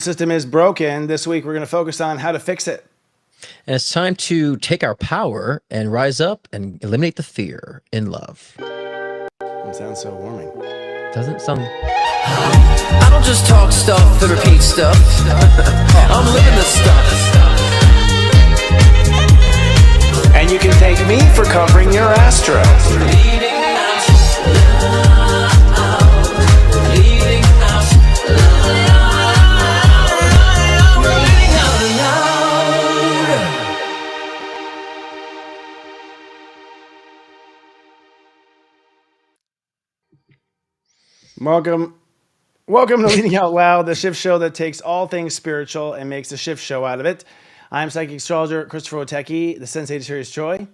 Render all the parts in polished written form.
System is broken. This week, we're going to focus on how to fix it. And it's time to take our power and rise up and eliminate the fear in love. It sounds so warming. Doesn't sound. I don't just talk stuff and repeat stuff. I'm living this stuff. And you can thank me for covering your astro. Leading out loud. Leading out loud. Leading out loud. Welcome to Leading Out Loud, the shift show that takes all things spiritual and makes a shift show out of it. I'm psychic astrologer Christopher Oteki, the sensei to Sirius Joy.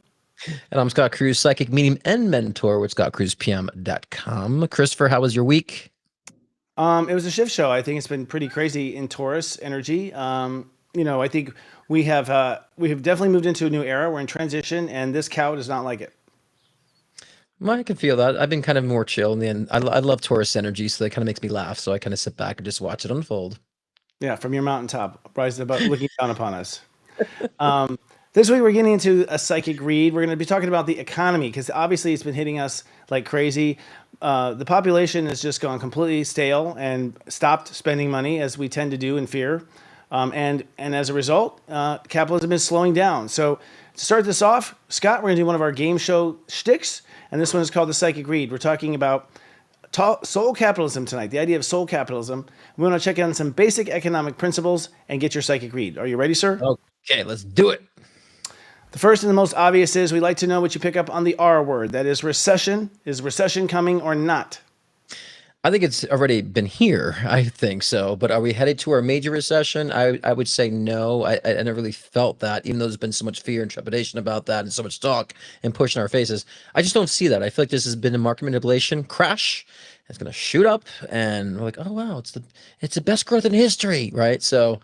And I'm Scott Cruz, psychic medium and mentor with scottcruzpm.com. Christopher, how was your week? It was a shift show. I think it's been pretty crazy in Taurus energy. I think we have definitely moved into a new era. We're in transition, and this cow does not like it. Well, I can feel that. I've been kind of more chill in the end. I love Taurus energy, so that kind of makes me laugh. So I kind of sit back and just watch it unfold. Yeah, from your mountaintop, rising above, looking down upon us. This week we're getting into a psychic read. We're going to be talking about the economy because obviously it's been hitting us like crazy. The population has just gone completely stale and stopped spending money as we tend to do in fear. And as a result, capitalism is slowing down. So to start this off, Scott, we're going to do one of our game show shticks. And this one is called the psychic read. We're talking about soul capitalism tonight, the idea of soul capitalism. We want to check on some basic economic principles and get your psychic read. Are you ready, sir? Okay, let's do it. The first and the most obvious is we'd like to know what you pick up on the R word. That is recession. Is recession coming or not? I think it's already been here. I think so. But are we headed to our major recession? I would say no. I never really felt that, even though there's been so much fear and trepidation about that and so much talk and push in our faces. I just don't see that. I feel like this has been a market manipulation crash. It's going to shoot up and we're like, oh, wow, it's the best growth in history, right? So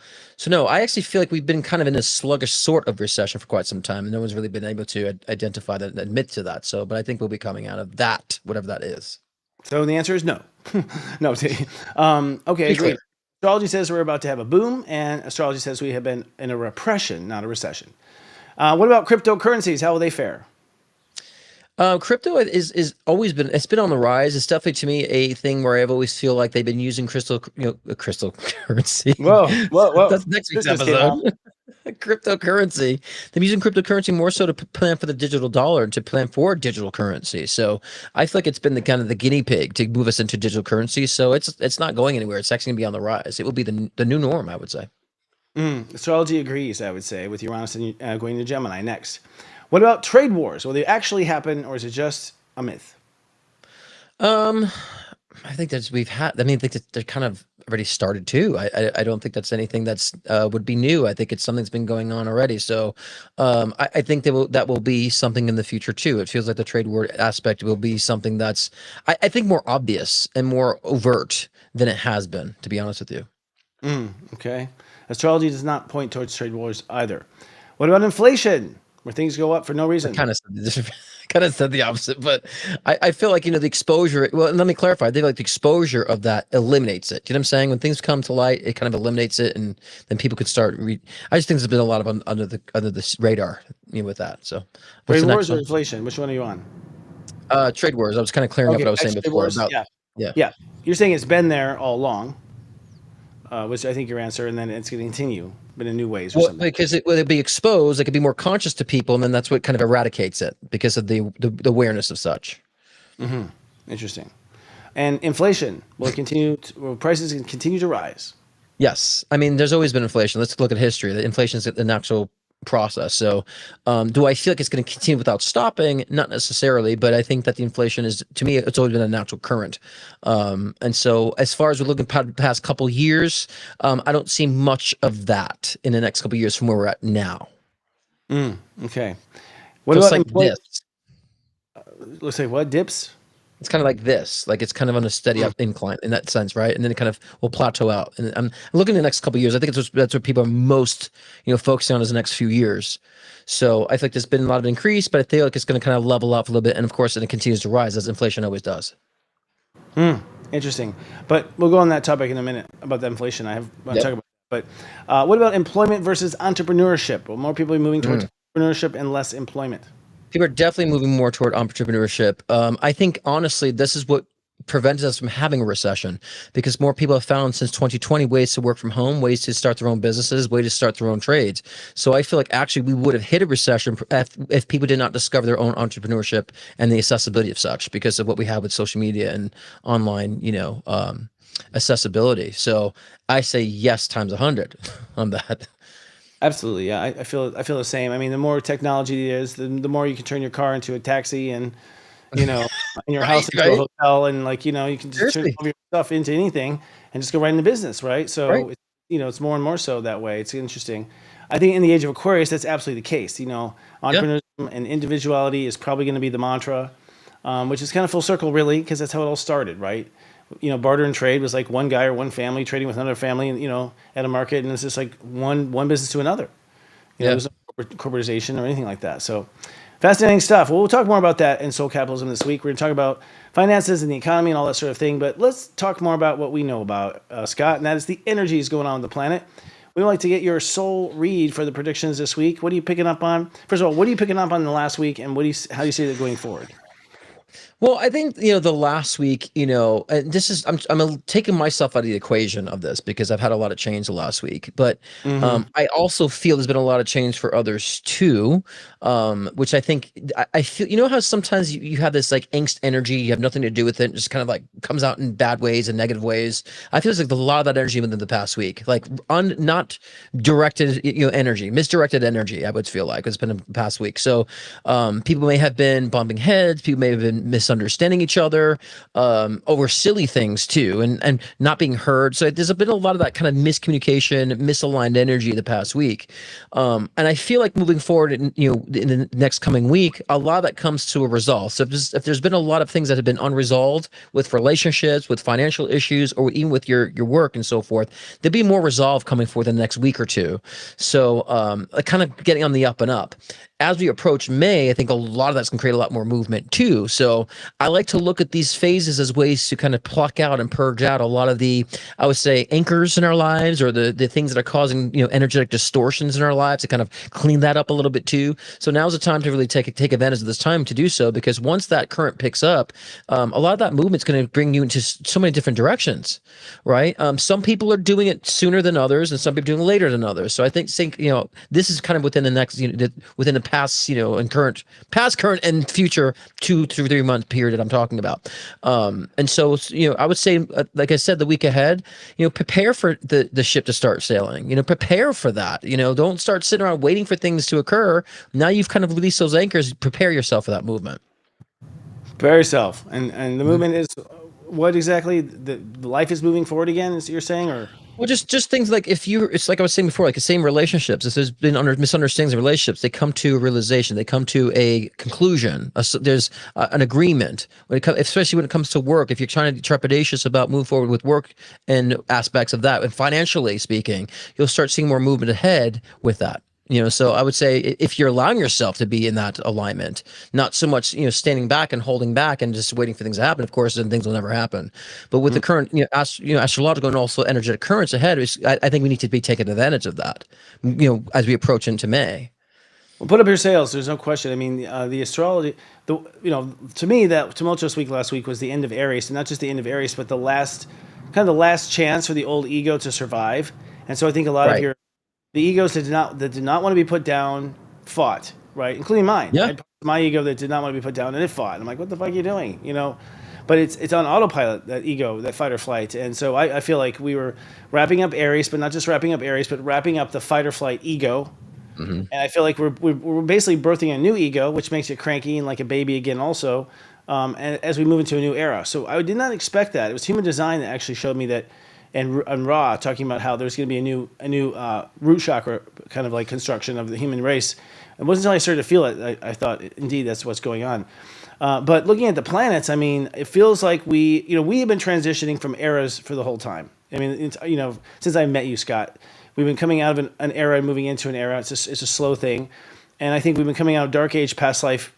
no, I actually feel like we've been kind of in a sluggish sort of recession for quite some time. And no one's really been able to identify that and admit to that. So, but I think we'll be coming out of that, whatever that is. So the answer is no. No. Okay, great. Astrology says we're about to have a boom, and astrology says we have been in a repression, not a recession. What about cryptocurrencies? How will they fare? Crypto is always been, it's been on the rise. It's definitely to me a thing where I've always feel like they've been using crystal currency. Whoa. That's next week's episode. Cryptocurrency. They're using cryptocurrency more so to plan for the digital dollar and to plan for digital currency. So I feel like it's been the kind of the guinea pig to move us into digital currency. So it's not going anywhere. It's actually going to be on the rise. It will be the new norm, I would say. Astrology agrees, I would say, with Uranus and going to Gemini next. What about trade wars? Will they actually happen, or is it just a myth? I think that's I think that they're kind of already started too. I don't think that's anything that's would be new. I think it's something that's been going on already. So I think that will be something in the future too. It feels like the trade war aspect will be something that's I think more obvious and more overt than it has been, to be honest with you. Okay. Astrology does not point towards trade wars either. What about inflation, where things go up for no reason? Kind of said the opposite, but I feel like, the exposure, well, let me clarify. I think like the exposure of that eliminates it. You know what I'm saying? When things come to light, it kind of eliminates it, and then people could start I just think there's been a lot of under the radar, with that. So trade wars or inflation? Which one are you on? Trade wars. I was kind of clearing up what I was saying before about yeah. You're saying it's been there all along, which I think your answer, and then it's going to continue, but in new ways or something. Because it would be exposed, it could be more conscious to people, and then that's what kind of eradicates it because of the awareness of such. Interesting. And inflation, will prices continue to rise? Yes. I mean, there's always been inflation. Let's look at history. The inflation is an actual process. So do I feel like it's going to continue without stopping? Not necessarily, but I think that the inflation is, to me, it's always been a natural current. And so as far as we're looking at the past couple of years, I don't see much of that in the next couple of years from where we're at now. Okay. What so about it's like this? Let's say what? Dips? It's kind of like this, like it's kind of on a steady up incline in that sense, right? And then it kind of will plateau out. And I'm looking at the next couple of years. I think that's what people are most, focusing on is the next few years. So I think there's been a lot of increase, but I feel like it's going to kind of level off a little bit. And of course, it continues to rise as inflation always does. Interesting. But we'll go on that topic in a minute about the inflation. I want to talk about But what about employment versus entrepreneurship? Will more people be moving towards entrepreneurship and less employment? People are definitely moving more toward entrepreneurship. I think honestly, this is what prevents us from having a recession because more people have found since 2020 ways to work from home, ways to start their own businesses, ways to start their own trades. So I feel like actually we would have hit a recession if people did not discover their own entrepreneurship and the accessibility of such because of what we have with social media and online, accessibility. So I say yes times 100 on that. Absolutely, yeah. I feel the same. I mean, the more technology there is, the more you can turn your car into a taxi, and you know, and your Right, house into a right. hotel, and like you can just turn Seriously. all your stuff into anything and just go right into business, right? Right. So it's more and more so that way. It's interesting. I think in the age of Aquarius, that's absolutely the case. Yeah. Entrepreneurship and individuality is probably going to be the mantra, which is kind of full circle, really, because that's how it all started, right? Barter and trade was like one guy or one family trading with another family, and at a market, and it's just like one business to another. Yeah. There's no corporatization or anything like that. So fascinating stuff. Well, we'll talk more about that in Soul Capitalism this week. We're going to talk about finances and the economy and all that sort of thing. But let's talk more about what we know about, Scott, and that is the energies going on the planet. We would like to get your soul read for the predictions this week. What are you picking up on? First of all, what are you picking up on the last week, and how do you see it going forward? Well, I think the last week, and this is I'm taking myself out of the equation of this because I've had a lot of change the last week, but Mm-hmm. I also feel there's been a lot of change for others too, which I think I feel. You know how sometimes you have this like angst energy, you have nothing to do with it, and just kind of like comes out in bad ways and negative ways. I feel like a lot of that energy within the past week, like not directed, energy, misdirected energy. I would feel like it's been a past week. So people may have been bumping heads, people may have been misunderstanding each other over silly things too, and not being heard. So there's been a lot of that kind of miscommunication, misaligned energy the past week, and I feel like moving forward, in the next coming week, a lot of that comes to a resolve. So if there's been a lot of things that have been unresolved with relationships, with financial issues, or even with your work and so forth, there'll be more resolve coming forth in the next week or two. So kind of getting on the up and up. As we approach May, I think a lot of that's going to create a lot more movement too. So I like to look at these phases as ways to kind of pluck out and purge out a lot of the, I would say, anchors in our lives, or the things that are causing energetic distortions in our lives, to kind of clean that up a little bit too. So now's the time to really take advantage of this time to do so, because once that current picks up, a lot of that movement's going to bring you into so many different directions, right? Some people are doing it sooner than others, and some people are doing it later than others. So I think this is kind of within the next within the past, and current and future 2 to 3 month period that I'm talking about. And so, I would say, like I said, the week ahead, prepare for the ship to start sailing, prepare for that, don't start sitting around waiting for things to occur. Now you've kind of released those anchors, prepare yourself for that movement. Prepare yourself, and the movement is what exactly? The life is moving forward again, is what you're saying, or? Well, just things like it's like I was saying before, like the same relationships. If there's been misunderstandings in relationships, they come to a realization, they come to a conclusion. There's an agreement when it comes, especially when it comes to work. If you're trying to be trepidatious about move forward with work and aspects of that, and financially speaking, you'll start seeing more movement ahead with that. So I would say if you're allowing yourself to be in that alignment, not so much, standing back and holding back and just waiting for things to happen, of course, then things will never happen. But with the current, astrological and also energetic currents ahead, I think we need to be taking advantage of that, as we approach into May. Well, put up your sails. There's no question. I mean, the astrology, to me, that tumultuous week last week was the end of Aries, and not just the end of Aries, but kind of the last chance for the old ego to survive. And so I think a lot of Right. the egos that did not want to be put down fought, right, including mine. I Yeah. had my ego that did not want to be put down, and it fought. I'm like, what the fuck are you doing? But it's on autopilot, that ego, that fight or flight. And so I feel like we were wrapping up Aries, but not just wrapping up Aries, but wrapping up the fight or flight ego. Mm-hmm. And I feel like we're basically birthing a new ego, which makes you cranky and like a baby again also, and as we move into a new era. So I did not expect that. It was human design that actually showed me that, and Ra talking about how there's going to be a new root chakra kind of like construction of the human race. It wasn't until I started to feel it, I thought, indeed, that's what's going on. But looking at the planets, I mean, it feels like we have been transitioning from eras for the whole time. I mean, since I met you, Scott, we've been coming out of an era and moving into an era. It's a slow thing. And I think we've been coming out of dark age, past life.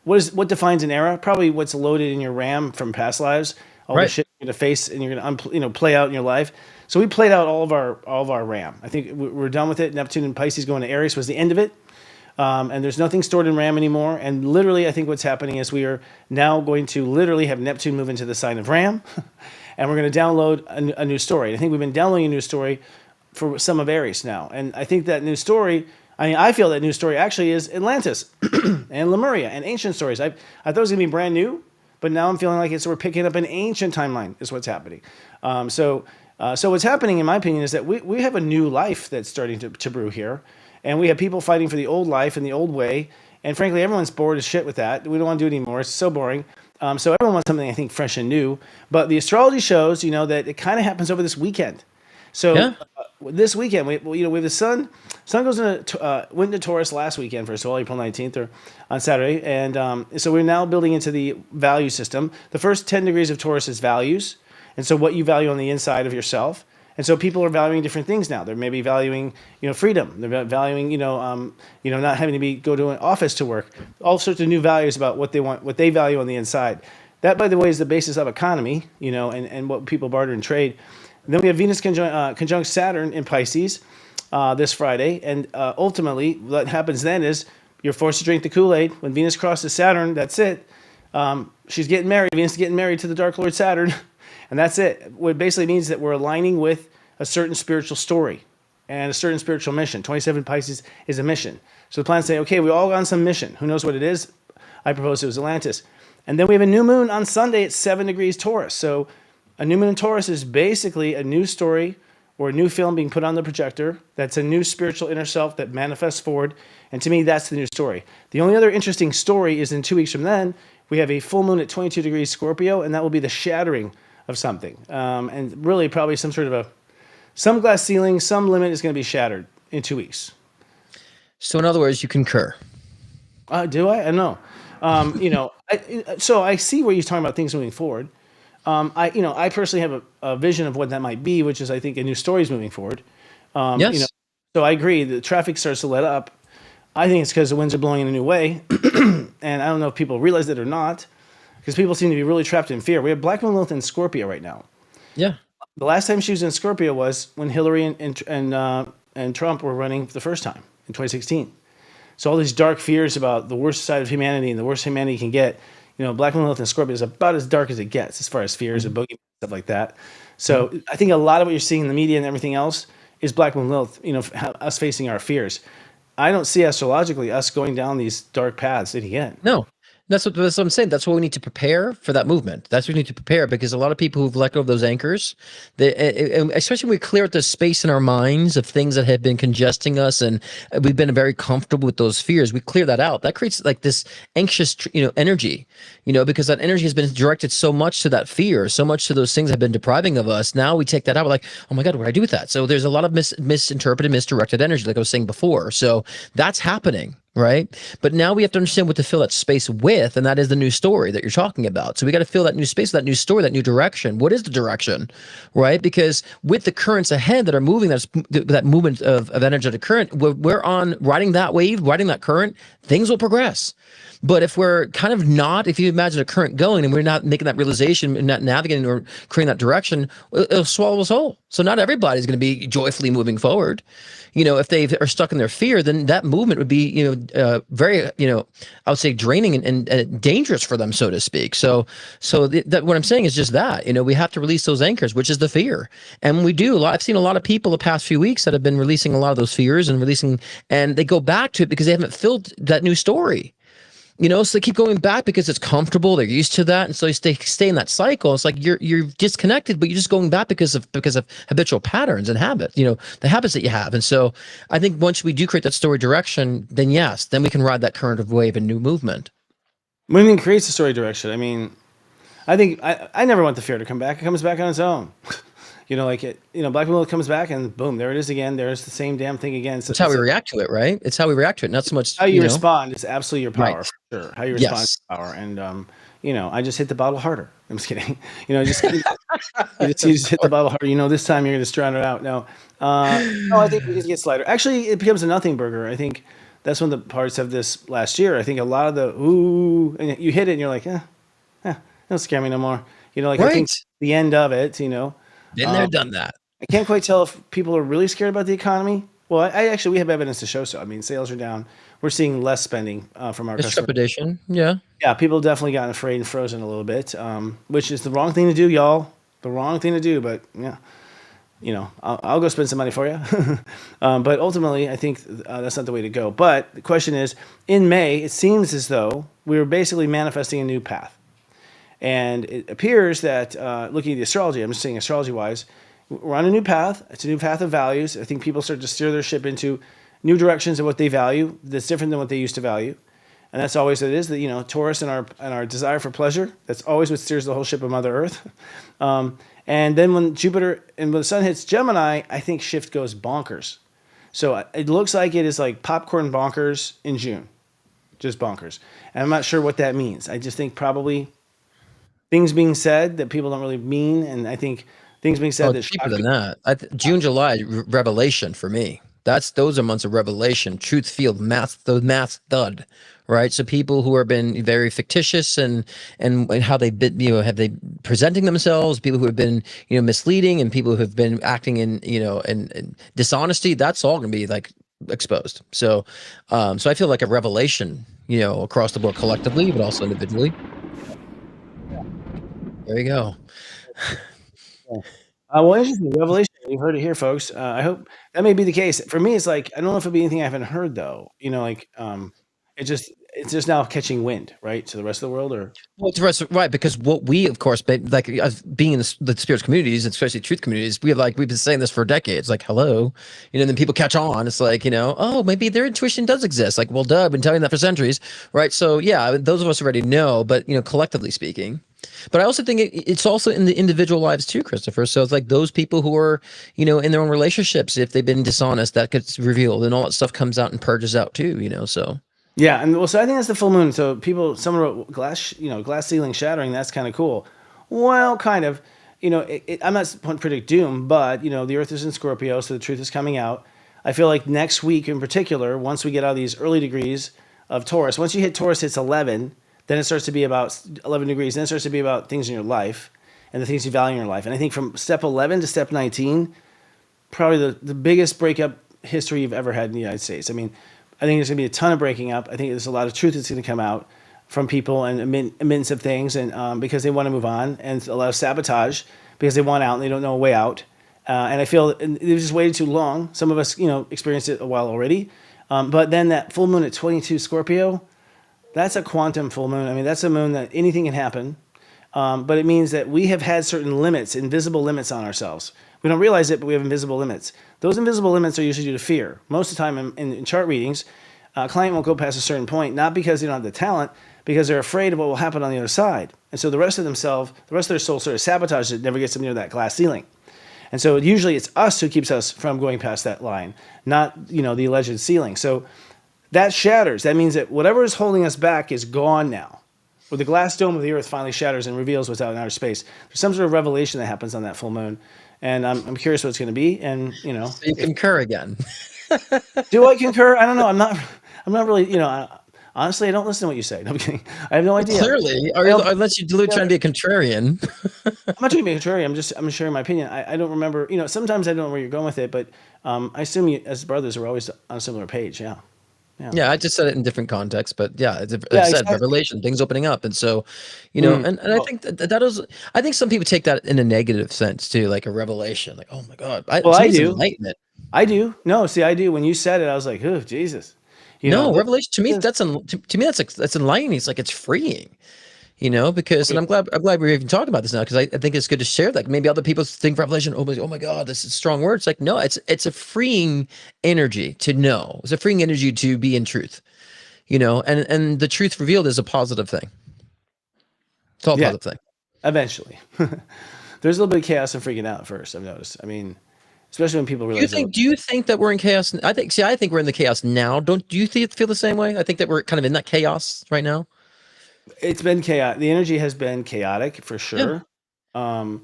What defines an era? Probably what's loaded in your RAM from past lives, all the Right. shit you're going to face and you're going to play out in your life. So we played out all of our RAM. I think we're done with it. Neptune and Pisces going to Aries was the end of it. And there's nothing stored in RAM anymore. And literally, I think what's happening is we are now going to literally have Neptune move into the sign of RAM, and we're going to download a new story. I think we've been downloading a new story for some of Aries now, and I think that new story. I feel that new story actually is Atlantis and Lemuria and ancient stories. I thought it was going to be brand new, but now I'm feeling like we're picking up an ancient timeline. Is what's happening. So what's happening, in my opinion, is that we have a new life that's starting to brew here. And we have people fighting for the old life and the old way. And frankly, everyone's bored as shit with that. We don't want to do it anymore. It's so boring. So everyone wants something, I think, fresh and new. But the astrology shows, that it kind of happens over this weekend. So this weekend, we have the sun. Sun goes went into Taurus last weekend, first of all, April 19th or on Saturday. And so we're now building into the value system. The first 10 degrees of Taurus is values. And so what you value on the inside of yourself. And so people are valuing different things now. They're maybe valuing, freedom. They're valuing, not having to go to an office to work. All sorts of new values about what they want, what they value on the inside. That, by the way, is the basis of economy, and what people barter and trade. And then we have Venus conjunct Saturn in Pisces this Friday. And ultimately, what happens then is you're forced to drink the Kool-Aid. When Venus crosses Saturn, that's it. She's getting married. Venus is getting married to the Dark Lord Saturn. And that's it. What it basically means that we're aligning with a certain spiritual story and a certain spiritual mission. 27 Pisces is a mission. So the planets say, okay, we all on some mission. Who knows what it is? I propose it was Atlantis. And then we have a new moon on Sunday at 7 degrees Taurus. So a new moon in Taurus is basically a new story or a new film being put on the projector. That's a new spiritual inner self that manifests forward. And to me, that's the new story. The only other interesting story is in 2 weeks from then, we have a full moon at 22 degrees Scorpio, and that will be the shattering of something. And really probably some sort of some glass ceiling, some limit is going to be shattered in 2 weeks. So in other words, you concur. Do I? I don't know. So I see where you're talking about things moving forward. I personally have a vision of what that might be, which is I think a new story is moving forward. Yes. So I agree. The traffic starts to let up. I think it's because the winds are blowing in a new way. And I don't know if people realize it or not, because people seem to be really trapped in fear. We have Black Moon Lilith in Scorpio right now. Yeah. The last time she was in Scorpio was when Hillary and Trump were running for the first time in 2016. So all these dark fears about the worst side of humanity and the worst humanity can get, Black Moon Lilith in Scorpio is about as dark as it gets as far as fears and bogey stuff like that. So I think a lot of what you're seeing in the media and everything else is Black Moon Lilith, us facing our fears. I don't see astrologically us going down these dark paths again. No. That's what I'm saying. That's what we need to prepare for that movement. That's what we need to prepare, because a lot of people who've let go of those anchors, especially when we clear out the space in our minds of things that have been congesting us, and we've been very comfortable with those fears. We clear that out. That creates like this anxious, energy, because that energy has been directed so much to that fear, so much to those things that have been depriving of us. Now we take that out. We're like, oh my God, what do I do with that? So there's a lot of misinterpreted, misdirected energy, like I was saying before. So that's happening. Right. But now we have to understand what to fill that space with. And that is the new story that you're talking about. So we got to fill that new space, that new story, that new direction. What is the direction? Right. Because with the currents ahead that are moving, that movement of energetic current, we're on riding that wave, riding that current, things will progress. But if we're kind of not, if you imagine a current going and we're not making that realization and not navigating or creating that direction, it'll swallow us whole. So not everybody's going to be joyfully moving forward. If they are stuck in their fear, then that movement would be, very, I would say draining and dangerous for them, so to speak. So what I'm saying is just that, we have to release those anchors, which is the fear. And when we do, I've seen a lot of people the past few weeks that have been releasing a lot of those fears and they go back to it because they haven't filled that new story. So they keep going back because it's comfortable. They're used to that, and so they stay in that cycle. It's like you're disconnected, but you're just going back because of habitual patterns and habits. The habits that you have. And so I think once we do create that story direction, then yes, then we can ride that current of wave and new movement. Moving creates the story direction. I mean, I think I never want the fear to come back. It comes back on its own. Black Moon comes back and boom, there it is again. There's the same damn thing again. So it's how we react to it, right? It's how we react to it, not so much how you respond. It's absolutely your power, right. For sure. How you respond is power. And I just hit the bottle harder. I'm just kidding. You just hit the bottle harder. This time you're going to drown it out. No, I think it gets lighter. Actually, it becomes a nothing burger. I think that's one of the parts of this last year. I think a lot of the and you hit it and you're like, don't scare me no more. Right. I think the end of it. Been there, done that. I can't quite tell if people are really scared about the economy. Well, I actually, we have evidence to show so. I mean, sales are down. We're seeing less spending from our It's customers. trepidation. Yeah. Yeah, people definitely gotten afraid and frozen a little bit, which is the wrong thing to do, y'all. The wrong thing to do, but yeah, I'll go spend some money for you. But ultimately, I think that's not the way to go. But the question is, in May, it seems as though we were basically manifesting a new path. And it appears that looking at the astrology, I'm just saying astrology-wise, we're on a new path. It's a new path of values. I think people start to steer their ship into new directions of what they value that's different than what they used to value. And that's always what it is. That Taurus and our desire for pleasure. That's always what steers the whole ship of Mother Earth. And then when Jupiter and when the Sun hits Gemini, I think shift goes bonkers. So it looks like it is like popcorn bonkers in June, just bonkers. And I'm not sure what that means. I just think probably things being said that people don't really mean, and I think things being said Oh, that it's deeper shock. than that. June, July, revelation for me. Those are months of revelation, truth field, the math thud, right? So people who have been very fictitious and how they've been, have they presenting themselves, people who have been, misleading, and people who have been acting in dishonesty. That's all going to be like exposed. So, so I feel like a revelation, across the board collectively, but also individually. There you go. Well, interesting revelation. You've heard it here, folks. I hope that may be the case. For me, it's like I don't know if it'll be anything I haven't heard though. It's just now catching wind, right, to the rest of the world, or Well, it's right, because what we, of course, like as being in the spirits communities, and especially truth communities, we've been saying this for decades. Like, hello, and then people catch on. It's like, oh, maybe their intuition does exist. Like, well, duh, I've been telling you that for centuries, right? So yeah, those of us already know, but collectively speaking. But I also think it's also in the individual lives too, Christopher. So it's like those people who are, in their own relationships, if they've been dishonest, that gets revealed, and all that stuff comes out and purges out too. So. yeah. And well, so I think that's the full moon. So someone wrote glass ceiling shattering. That's kind of cool. Well, kind of. I'm not going to predict doom, but the Earth is in Scorpio, so the truth is coming out. I feel like next week in particular, once we get out of these early degrees of Taurus, once you hit Taurus, it's 11. Then it starts to be about 11 degrees. Then it starts to be about things in your life and the things you value in your life. And I think from step 11 to step 19, probably the biggest breakup history you've ever had in the United States. I mean, I think there's going to be a ton of breaking up. I think there's a lot of truth that's going to come out from people and admittance of things, and because they want to move on, and a lot of sabotage because they want out and they don't know a way out. And I feel they've just waited too long. Some of us, experienced it a while already. But then that full moon at 22 Scorpio, that's a quantum full moon. I mean, that's a moon that anything can happen. But it means that we have had certain limits, invisible limits on ourselves. We don't realize it, but we have invisible limits. Those invisible limits are usually due to fear. Most of the time in chart readings, a client won't go past a certain point, not because they don't have the talent, because they're afraid of what will happen on the other side. And so the rest of their soul sort of sabotages it, never gets them near that glass ceiling. And so usually it's us who keeps us from going past that line, not, the alleged ceiling. So that shatters. That means that whatever is holding us back is gone now. Where the glass dome of the Earth finally shatters and reveals what's out in outer space. There's some sort of revelation that happens on that full moon. And I'm curious what it's going to be. And, So you concur again. do I concur? I don't know. I'm not really, honestly, I don't listen to what you say. No, I'm kidding. I have no idea. Clearly, unless you're trying to be a contrarian. I'm not trying to be contrarian. I'm sharing my opinion. I don't remember, sometimes I don't know where you're going with it, but I assume you, as brothers, are always on a similar page. Yeah. Yeah, I just said it in different contexts, but yeah, I said exactly. revelation, things opening up, and so, and I think that is. I think some people take that in a negative sense too, like a revelation, like, oh my God. Well, I do. Enlightenment. I do. No, see, I do. When you said it, I was like, oh, Jesus. Revelation to me, to me that's enlightening. It's like it's freeing. Because, and I'm glad we're even talking about this now, because I think it's good to share that. Maybe other people think revelation, oh my God, this is a strong word. It's like, no, it's a freeing energy to know. It's a freeing energy to be in truth, and the truth revealed is a positive thing. It's all a positive thing. Eventually. There's a little bit of chaos and freaking out at first, I've noticed. I mean, especially when people realize. Do you think that we're in chaos? I think we're in the chaos now. Do you feel the same way? I think that we're kind of in that chaos right now. It's been chaotic. The energy has been chaotic for sure. Yeah.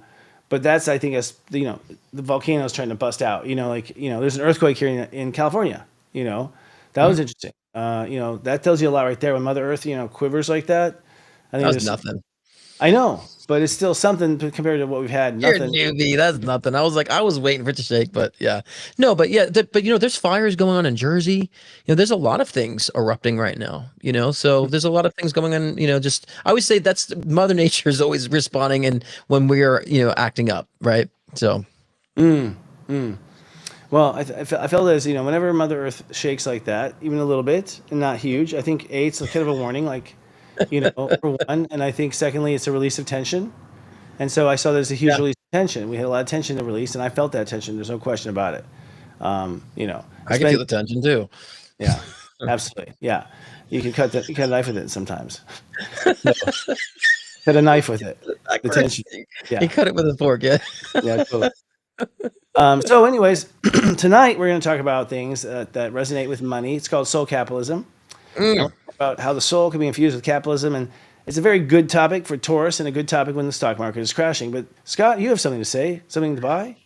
But that's, I think, as the volcano is trying to bust out. There's an earthquake here in California. That was interesting. That tells you a lot right there. When Mother Earth, quivers like that. I think that was nothing. I know. but it's still something compared to what we've had. You're a Nothing. newbie. That's nothing. I was waiting for it to shake, but yeah. No, but yeah, but there's fires going on in Jersey. There's a lot of things erupting right now, so there's a lot of things going on, just I always say that's Mother Nature is always responding and when we are, acting up, right? So Well, I felt as whenever Mother Earth shakes like that, even a little bit, and not huge, I think it's kind of a warning, like for one, and I think secondly, it's a release of tension. And so I saw there's a huge yeah, release of tension. We had a lot of tension to release, and I felt that tension. There's no question about it. I can feel Spend the tension too. yeah, absolutely, yeah. You cut a knife with it sometimes. Cut a knife with it. The Backwards. tension. He Yeah, cut it with a fork, yeah. yeah, totally. So, anyways, tonight we're going to talk about things that resonate with money. It's called soul capitalism, and we're Mm. talk about how the soul can be infused with capitalism. And it's a very good topic for Taurus and a good topic when the stock market is crashing. But Scott, you have something to say, something to buy?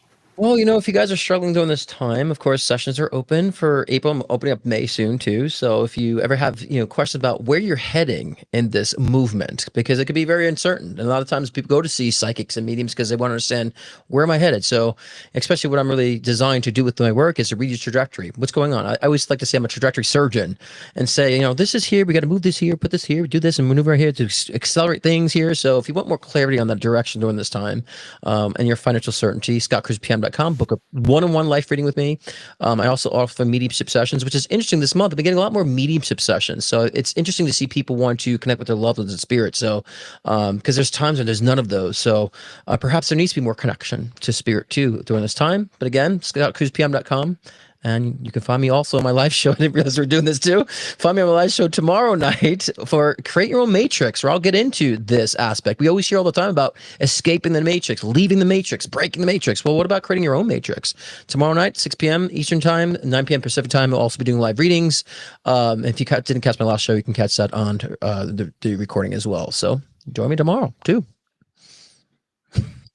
Well, if you guys are struggling during this time, of course, sessions are open for April. I'm opening up May soon too. So if you ever have, questions about where you're heading in this movement, because it could be very uncertain. And a lot of times people go to see psychics and mediums because they want to understand where am I headed. So especially what I'm really designed to do with my work is to read your trajectory. What's going on? I always like to say I'm a trajectory surgeon and say, this is here. We got to move this here, put this here, do this and maneuver here to accelerate things here. So if you want more clarity on that direction during this time, and your financial certainty, scottcruzpm.com, book a one-on-one life reading with me. I also offer mediumship sessions, which is interesting this month. I've been getting a lot more mediumship sessions. So it's interesting to see people want to connect with their loved ones and spirit. So, because there's times when there's none of those. So perhaps there needs to be more connection to spirit too during this time. But again, scottcruzpm.com. And you can find me also on my live show. I didn't realize we're doing this too. Find me on my live show tomorrow night for Create Your Own Matrix, where I'll get into this aspect. We always hear all the time about escaping the matrix, leaving the matrix, breaking the matrix. Well, what about creating your own matrix? Tomorrow night, 6 p.m. Eastern Time, 9 p.m. Pacific Time, I'll also be doing live readings. If you didn't catch my last show, you can catch that on the recording as well. So join me tomorrow too.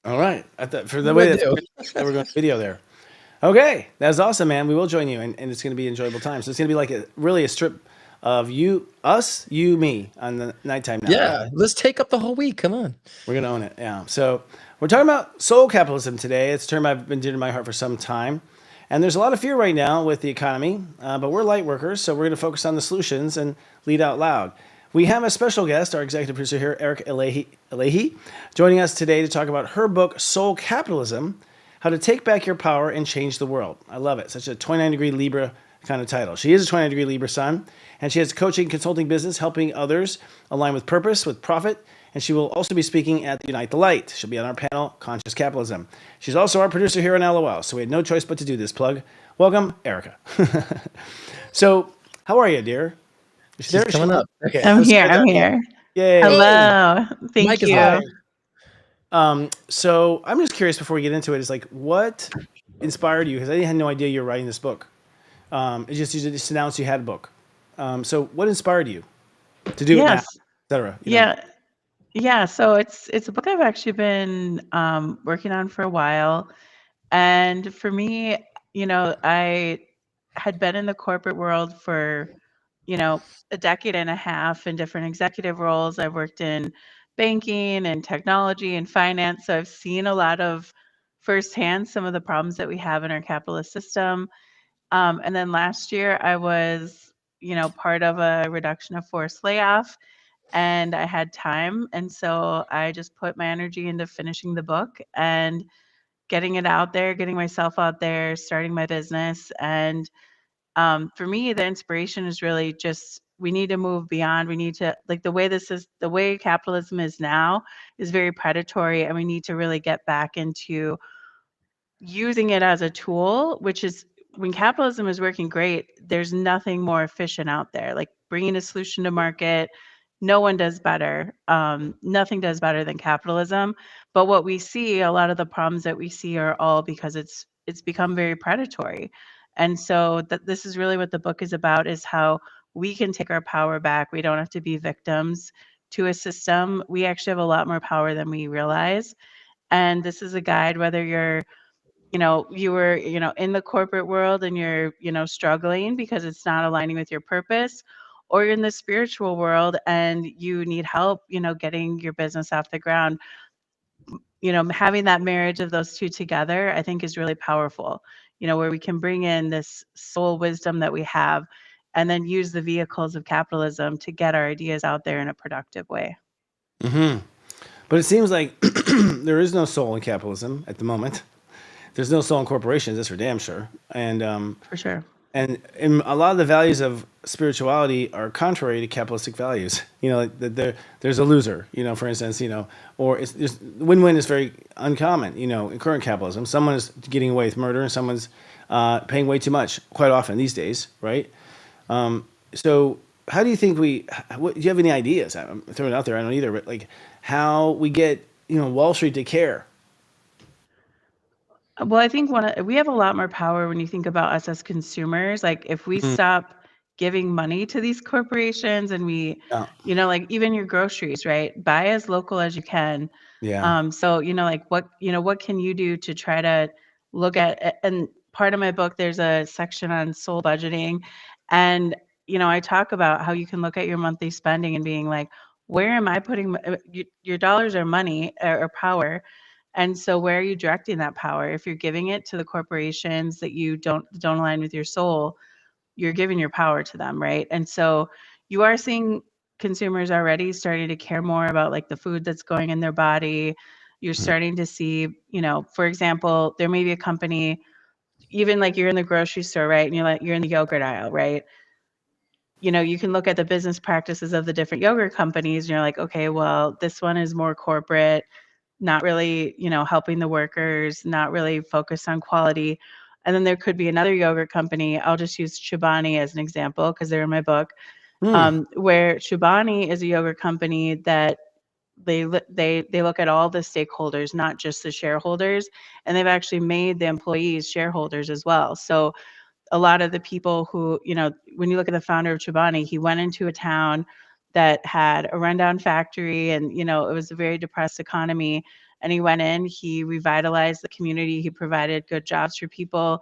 All right. I thought for the What way do I do? that we're going to video there. Okay, that's awesome, man. We will join you, and it's going to be an enjoyable time. So it's going to be like really a strip of us, you, me on the nighttime now. Yeah, Right? let's take up the whole week. Come on. We're going to own it. Yeah. So we're talking about soul capitalism today. It's a term I've been dear to my heart for some time. And there's a lot of fear right now with the economy, but we're light workers, so we're going to focus on the solutions and lead out loud. We have a special guest, our executive producer here, Eric Elahi, joining us today to talk about her book, Soul Capitalism, How to Take Back Your Power and Change the World. I love it. Such a 29-degree Libra kind of title. She is a 29-degree Libra sun, and she has a coaching consulting business helping others align with purpose, with profit, and she will also be speaking at the Unite the Light. She'll be on our panel, Conscious Capitalism. She's also our producer here on LOL, so we had no choice but to do this plug. Welcome, Erica. So, how are you, dear? Is she there? She's coming up. Okay. I'm let's here. get I'm that. here. Yay. Hello. Thank Mike is you. live. So I'm just curious before we get into it, is like what inspired you? Because I had no idea you were writing this book. You just announced you had a book. So what inspired you to do it now, Yes. etc.? Yeah. Yeah. So it's a book I've actually been working on for a while. And for me, I had been in the corporate world for, a decade and a half in different executive roles. I've worked in banking and technology and finance. So I've seen a lot of firsthand some of the problems that we have in our capitalist system. And then last year I was, part of a reduction of force layoff and I had time. And so I just put my energy into finishing the book and getting it out there, getting myself out there, starting my business. And for me, the inspiration is really just we need to move beyond. We need to like the way capitalism is now is very predatory, and we need to really get back into using it as a tool, which is when capitalism is working great, there's nothing more efficient out there. Like bringing a solution to market, no one does better. Nothing does better than capitalism. But what we see, a lot of the problems that we see are all because it's become very predatory. And so this is really what the book is about: is how we can take our power back. We don't have to be victims to a system. We actually have a lot more power than we realize. And this is a guide, whether you were, in the corporate world and you're, struggling because it's not aligning with your purpose, or you're in the spiritual world and you need help, getting your business off the ground. having that marriage of those two together, I think is really powerful, where we can bring in this soul wisdom that we have and then use the vehicles of capitalism to get our ideas out there in a productive way. But it seems like there is no soul in capitalism at the moment. There's no soul in corporations. That's for damn sure. For sure. And a lot of the values of spirituality are contrary to capitalistic values. Like there's a loser. For instance, or win-win is very uncommon. In current capitalism, someone is getting away with murder and someone's paying way too much quite often these days, right? So how do you think do you have any ideas? I'm throwing it out there. I don't either. But like how we get Wall Street to care. Well, I think we have a lot more power when you think about us as consumers. Like if we stop giving money to these corporations and we, Yeah. like even your groceries, right? Buy as local as you can. Yeah. So, like what can you do to try to look at, and part of my book, there's a section on soul budgeting. And, I talk about how you can look at your monthly spending and being like, where am I putting your dollars are money or power? And so where are you directing that power? If you're giving it to the corporations that you don't align with your soul, you're giving your power to them, right? And so you are seeing consumers already starting to care more about like the food that's going in their body. You're starting to see, for example, there may be a company, even like you're in the grocery store, right? And you're in the yogurt aisle, right? You can look at the business practices of the different yogurt companies and you're like, okay, well, this one is more corporate, not really, helping the workers, not really focused on quality. And then there could be another yogurt company. I'll just use Chobani as an example because they're in my book, where Chobani is a yogurt company that they look at all the stakeholders, not just the shareholders, and they've actually made the employees shareholders as well. So a lot of the people who, when you look at the founder of Chobani, he went into a town that had a rundown factory and, it was a very depressed economy. And he went in, he revitalized the community, he provided good jobs for people.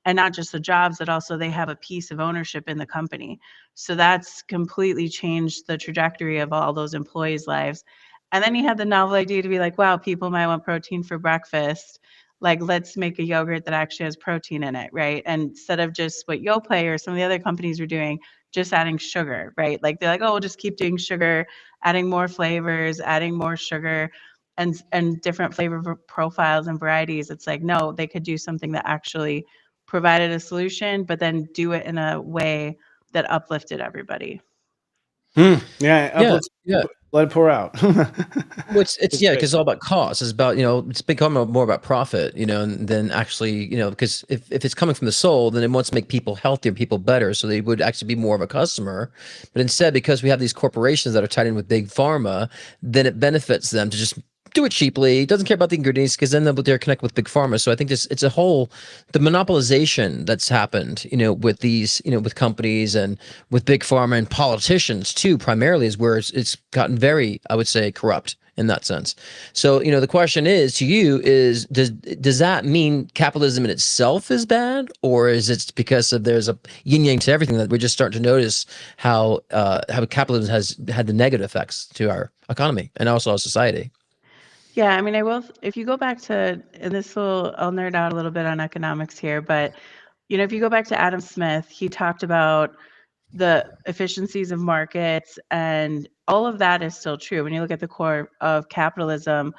And not just the jobs, but also they have a piece of ownership in the company. So that's completely changed the trajectory of all those employees' lives. And then he had the novel idea to be like, wow, people might want protein for breakfast. Like, let's make a yogurt that actually has protein in it, right? And instead of just what Yoplait or some of the other companies are doing, just adding sugar, right? Like they're like, oh, we'll just keep doing sugar, adding more flavors, adding more sugar and different flavor profiles and varieties. It's like, no, they could do something that actually provided a solution, but then do it in a way that uplifted everybody. Yeah. Yeah, yeah. Let it pour out. Well, it's It's yeah, great. because it's all about cost. It's about, it's become more about profit, than actually, because if it's coming from the soul, then it wants to make people healthier, people better, so they would actually be more of a customer. But instead, because we have these corporations that are tied in with big pharma, then it benefits them to just do it cheaply. Doesn't care about the ingredients because then they're connect with big pharma. So I think it's a whole the monopolization that's happened, with these, with companies and with big pharma and politicians too. Primarily is where it's gotten very, I would say, corrupt in that sense. So the question is to you is does that mean capitalism in itself is bad, or is it because there's a yin yang to everything that we're just starting to notice how capitalism has had the negative effects to our economy and also our society? Yeah, I mean, I will. If you go back to, and I'll nerd out a little bit on economics here, but if you go back to Adam Smith, he talked about the efficiencies of markets, and all of that is still true. When you look at the core of capitalism,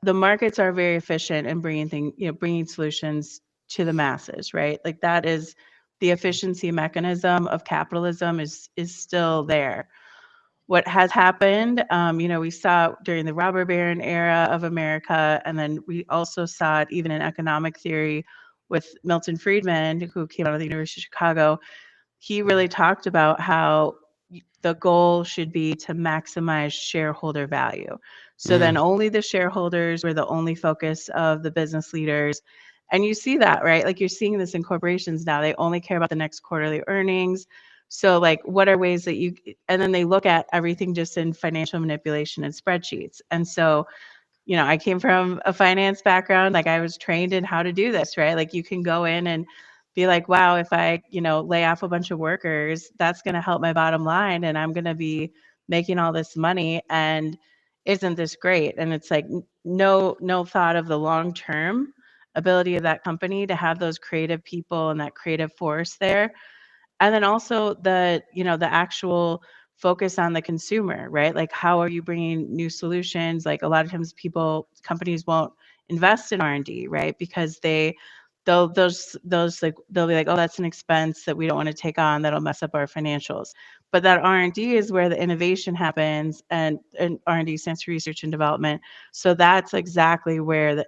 the markets are very efficient in bringing solutions to the masses, right? Like that is the efficiency mechanism of capitalism is still there. What has happened, we saw it during the robber baron era of America, and then we also saw it even in economic theory with Milton Friedman, who came out of the University of Chicago. He really talked about how the goal should be to maximize shareholder value. So then only the shareholders were the only focus of the business leaders. And you see that, right? Like you're seeing this in corporations now. They only care about the next quarterly earnings. So like what are ways that and then they look at everything just in financial manipulation and spreadsheets. And so, I came from a finance background. Like I was trained in how to do this, right? Like you can go in and be like, wow, if I, lay off a bunch of workers, that's going to help my bottom line and I'm going to be making all this money. And isn't this great? And it's like, no thought of the long-term ability of that company to have those creative people and that creative force there. And then also the actual focus on the consumer, right? Like, how are you bringing new solutions? Like, a lot of times companies won't invest in R&D, right? Because those like, they'll be like, oh, that's an expense that we don't want to take on, that'll mess up our financials. But that R&D is where the innovation happens, and R&D stands for research and development. So that's exactly where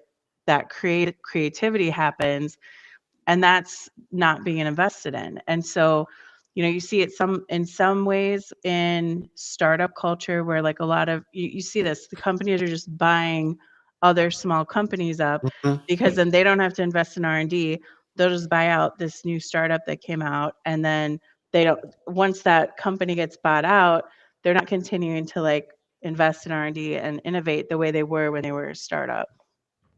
that creativity happens, and that's not being invested in. And so, you see it in some ways in startup culture, where like a lot of you see this, the companies are just buying other small companies up, Mhm. because then they don't have to invest in R&D. They'll just buy out this new startup that came out, and then they don't once that company gets bought out, they're not continuing to like invest in R&D and innovate the way they were when they were a startup.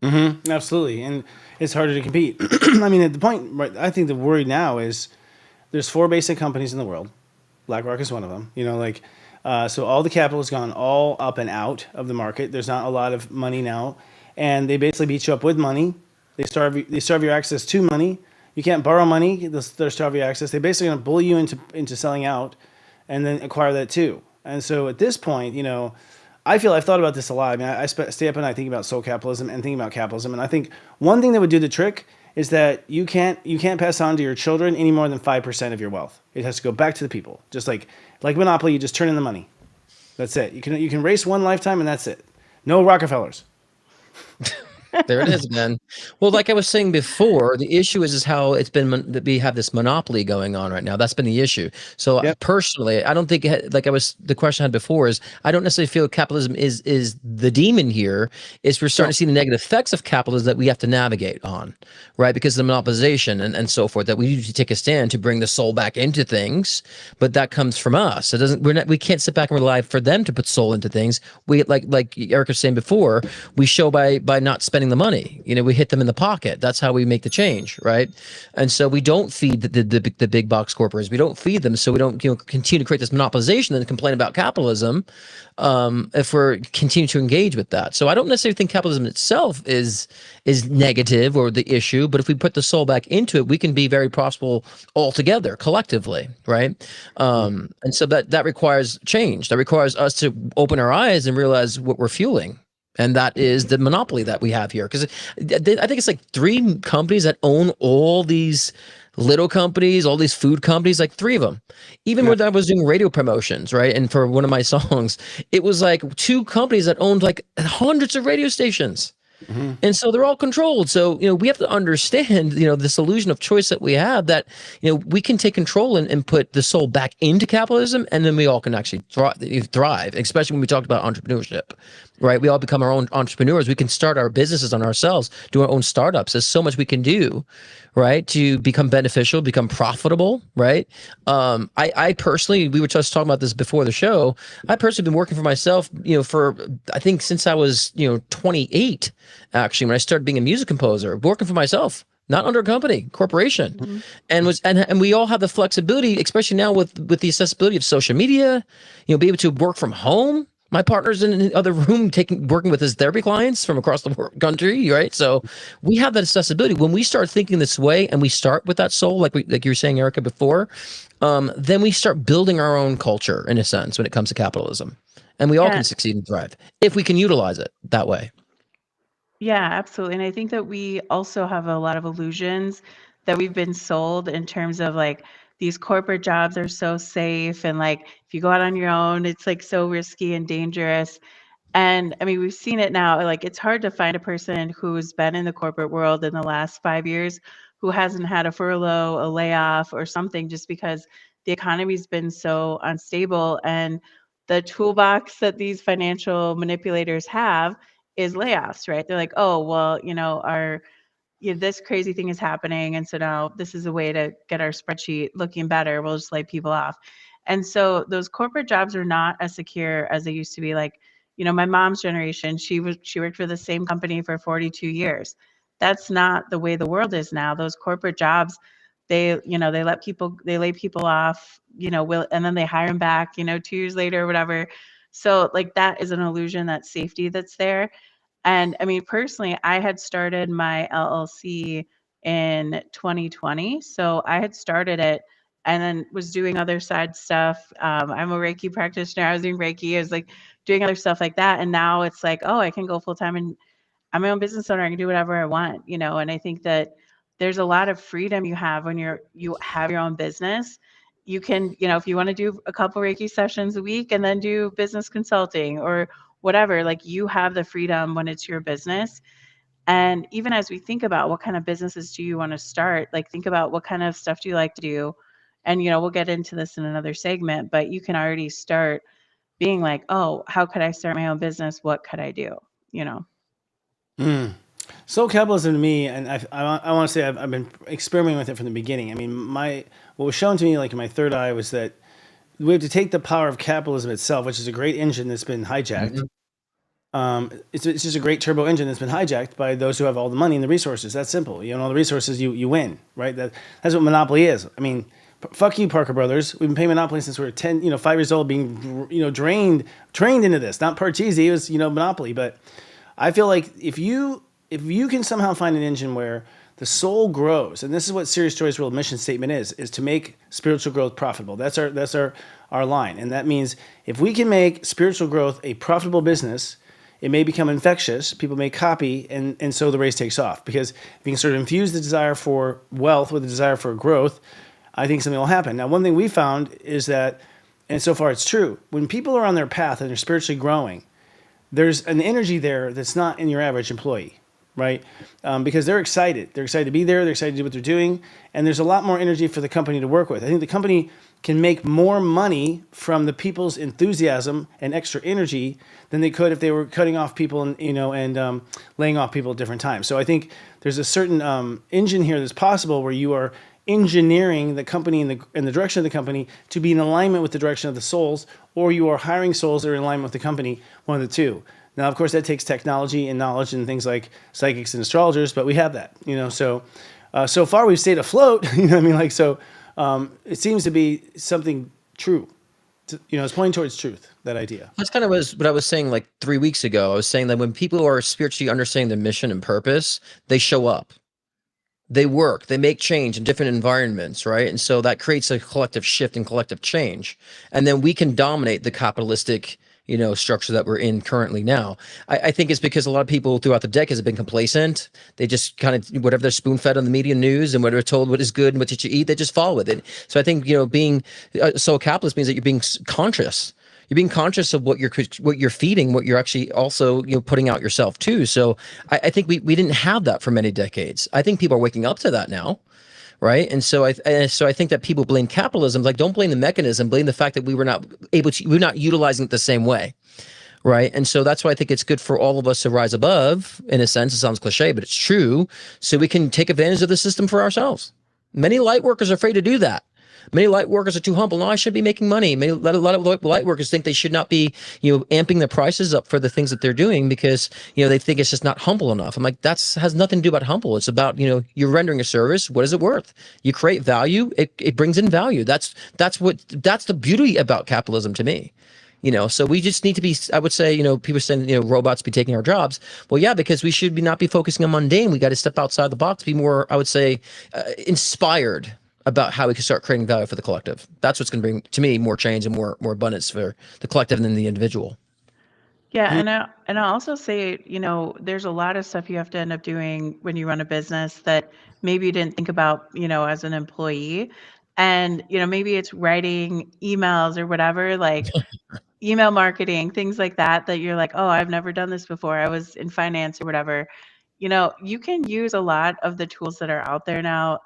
Absolutely, and it's harder to compete. I mean, at the point, right, I think the worry now is there's four basic companies in the world. BlackRock is one of them. So all the capital has gone all up and out of the market. There's not a lot of money now, and they basically beat you up with money. They starve your access to money. You can't borrow money. They're starve your access. They're basically going to bully you into selling out, and then acquire that too. And so at this point, I feel I've thought about this a lot. I mean, I stay up and I think about soul capitalism and thinking about capitalism. And I think one thing that would do the trick is that you can't pass on to your children any more than 5% of your wealth. It has to go back to the people. Just like Monopoly, you just turn in the money. That's it. You can race one lifetime and that's it. No Rockefellers. There it is again. Well, like I was saying before, the issue is how it's been that we have this monopoly going on right now. That's been the issue. So Yep. personally, I don't think the question I had before is I don't necessarily feel capitalism is the demon here. Is we're starting to see the negative effects of capitalism that we have to navigate on, right? Because of the monopolization and so forth, that we need to take a stand to bring the soul back into things, but that comes from us. It doesn't. We can't sit back and rely for them to put soul into things. We like Eric was saying before, we show by not spending the money. We hit them in the pocket. That's how we make the change, right? And so we don't feed the big box corporations. We don't feed them, so we don't continue to create this monopolization and complain about capitalism if we're continue to engage with that. So I don't necessarily think capitalism itself is negative or the issue, but if we put the soul back into it, we can be very prosperous altogether, collectively, right? And so that requires change. That requires us to open our eyes and realize what we're fueling. And that is the monopoly that we have here. Because I think it's like three companies that own all these little companies, all these food companies, like three of them. Even when I was doing radio promotions, right? And for one of my songs, it was like two companies that owned like hundreds of radio stations. And so they're all controlled. So, we have to understand, this illusion of choice that we have, that, we can take control and put the soul back into capitalism, and then we all can actually thrive, especially when we talked about entrepreneurship, right? We all become our own entrepreneurs. We can start our businesses on ourselves, do our own startups. There's so much we can do, right, to become beneficial, become profitable, right? I personally, we were just talking about this before the show. I personally been working for myself, for I think since I was 28, actually, when I started being a music composer, working for myself, not under a company, corporation, and we all have the flexibility, especially now with the accessibility of social media, be able to work from home. My partner's in the other room working with his therapy clients from across the country, right? So we have that accessibility. When we start thinking this way and we start with that soul, like you were saying, Erica, before, then we start building our own culture, in a sense, when it comes to capitalism. And we all can succeed and thrive if we can utilize it that way. Yeah, absolutely. And I think that we also have a lot of illusions that we've been sold, in terms of like, these corporate jobs are so safe, and like, if you go out on your own, it's like so risky and dangerous. And I mean, we've seen it now. Like, it's hard to find a person who's been in the corporate world in the last 5 years who hasn't had a furlough, a layoff, or something, just because the economy's been so unstable. And the toolbox that these financial manipulators have is layoffs, right? They're like, oh, well, this crazy thing is happening, and so now this is a way to get our spreadsheet looking better. We'll just lay people off. And so those corporate jobs are not as secure as they used to be. Like, my mom's generation, she worked for the same company for 42 years. That's not the way the world is now. Those corporate jobs, they lay people off, and then they hire them back, 2 years later or whatever. So like, that is an illusion, that safety that's there. And I mean, personally, I had started my LLC in 2020. So I had started it and then was doing other side stuff. I'm a Reiki practitioner. I was doing Reiki. I was like doing other stuff like that. And now it's like, oh, I can go full time and I'm my own business owner. I can do whatever I want, you know. And I think that there's a lot of freedom you have when you have your own business. You can, you know, if you want to do a couple Reiki sessions a week and then do business consulting or whatever, like you have the freedom when it's your business. And even as we think about what kind of businesses do you want to start, like think about what kind of stuff do you like to do. And, you know, we'll get into this in another segment, but you can already start being like, oh, how could I start my own business? What could I do? You know? Soul capitalism to me, and I want to say I've been experimenting with it from the beginning. I mean, what was shown to me, like in my third eye, was that we have to take the power of capitalism itself, which is a great engine that's been hijacked. It's just a great turbo engine that's been hijacked by those who have all the money and the resources. That's simple. You know, all the resources, you win, right? That's what monopoly is. I mean, fuck you, Parker Brothers. We've been paying monopoly since we were 5 years old, being trained into this. Not Parcheesi, it was monopoly. But I feel like if you can somehow find an engine where the soul grows, and this is what Serious Joy's real mission statement is to make spiritual growth profitable. That's our line, and that means if we can make spiritual growth a profitable business, it may become infectious. People may copy, and so the race takes off. Because if you can sort of infuse the desire for wealth with the desire for growth, I think something will happen. Now, one thing we found is that, and so far it's true, when people are on their path and they're spiritually growing, there's an energy there that's not in your average employee, right? Because they're excited. They're excited to be there. They're excited to do what they're doing. And there's a lot more energy for the company to work with. I think the company can make more money from the people's enthusiasm and extra energy than they could if they were cutting off people and laying off people at different times. So I think there's a certain engine here that's possible where you are engineering the company and the direction of the company to be in alignment with the direction of the souls, or you are hiring souls that are in alignment with the company, one of the two. Now, of course, that takes technology and knowledge and things like psychics and astrologers, but we have that, So far we've stayed afloat, it seems to be something true. It's pointing towards truth, that idea. That's kind of what I was saying like 3 weeks ago. I was saying that when people are spiritually understanding their mission and purpose, they show up. They work, they make change in different environments, right? And so that creates a collective shift and collective change. And then we can dominate the capitalistic, structure that we're in currently now. I think it's because a lot of people throughout the decades have been complacent. They just kind of, whatever they're spoon fed on the media news and what they're told what is good and what you should eat, they just follow with it. So I think, being soul capitalist means that you're being conscious. You're being conscious of what you're feeding, what you're actually also putting out yourself too. So I think we didn't have that for many decades. I think people are waking up to that now, right? And so I think that people blame capitalism. Like, don't blame the mechanism, blame the fact that we're not utilizing it the same way, right? And so that's why I think it's good for all of us to rise above. In a sense, it sounds cliche, but it's true. So we can take advantage of the system for ourselves. Many light workers are afraid to do that. Many light workers are too humble. No, I should be making money. A lot of light workers think they should not be, amping the prices up for the things that they're doing because, they think it's just not humble enough. I'm like, has nothing to do about humble. It's about, you're rendering a service. What is it worth? You create value. It brings in value. That's the beauty about capitalism to me. So we just need to be, I would say, people saying, robots be taking our jobs. Well, yeah, because we should not be focusing on mundane. We got to step outside the box, be more, I would say, inspired about how we can start creating value for the collective. That's what's going to bring, to me, more change and more abundance for the collective than the individual. Yeah, and I'll also say, there's a lot of stuff you have to end up doing when you run a business that maybe you didn't think about, as an employee. And, maybe it's writing emails or whatever, like email marketing, things like that you're like, oh, I've never done this before. I was in finance or whatever. You can use a lot of the tools that are out there now.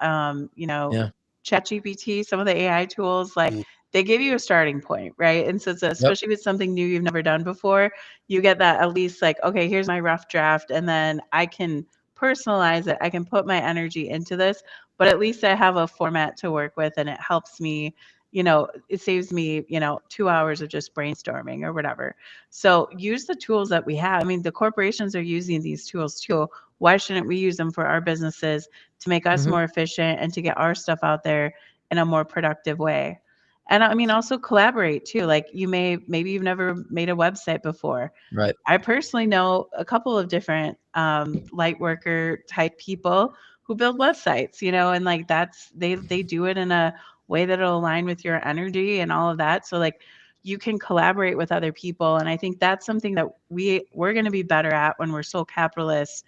Yeah. ChatGPT, some of the AI tools, like they give you a starting point, right? And so it's especially with something new you've never done before, you get that at least like, okay, here's my rough draft, and then I can personalize it. I can put my energy into this, but at least I have a format to work with, and it helps me, it saves me, 2 hours of just brainstorming or whatever. So use the tools that we have. I mean, the corporations are using these tools too. Why shouldn't we use them for our businesses to make us more efficient and to get our stuff out there in a more productive way? And I mean, also collaborate too. Like maybe you've never made a website before. Right. I personally know a couple of different light worker type people who build websites, and like they do it in a way that'll align with your energy and all of that. So like you can collaborate with other people, and I think that's something that we're going to be better at when we're soul capitalists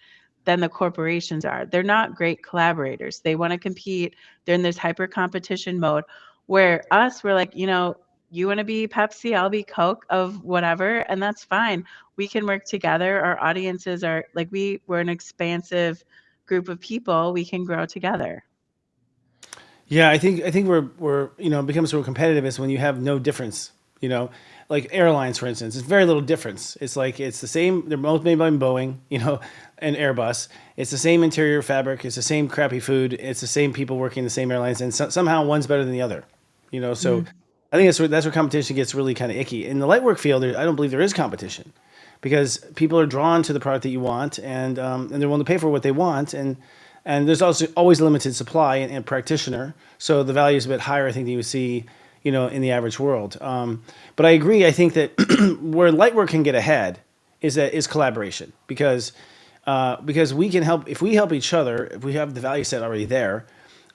than the corporations are. They're not great collaborators. They want to compete. They're in this hyper competition mode. Where we're like, you want to be Pepsi, I'll be Coke of whatever, and that's fine. We can work together. Our audiences are like we're an expansive group of people. We can grow together. Yeah, I think we're it becomes so competitive is when you have no difference. You know, like airlines, for instance, it's very little difference. It's like it's the same. They're both made by Boeing, and Airbus. It's the same interior fabric. It's the same crappy food. It's the same people working the same airlines, and somehow one's better than the other. So I think that's where competition gets really kind of icky. In the lightwork field, I don't believe there is competition because people are drawn to the product that you want, and they're willing to pay for what they want, and there's also always limited supply and practitioner, so the value is a bit higher, I think, than you would see, in the average world. But I agree. I think that where lightwork can get ahead is collaboration because we can help if we help each other, if we have the value set already there.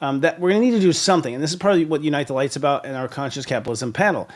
That we're going to need to do something, and this is probably what Unite the Light's about in our Conscious Capitalism panel.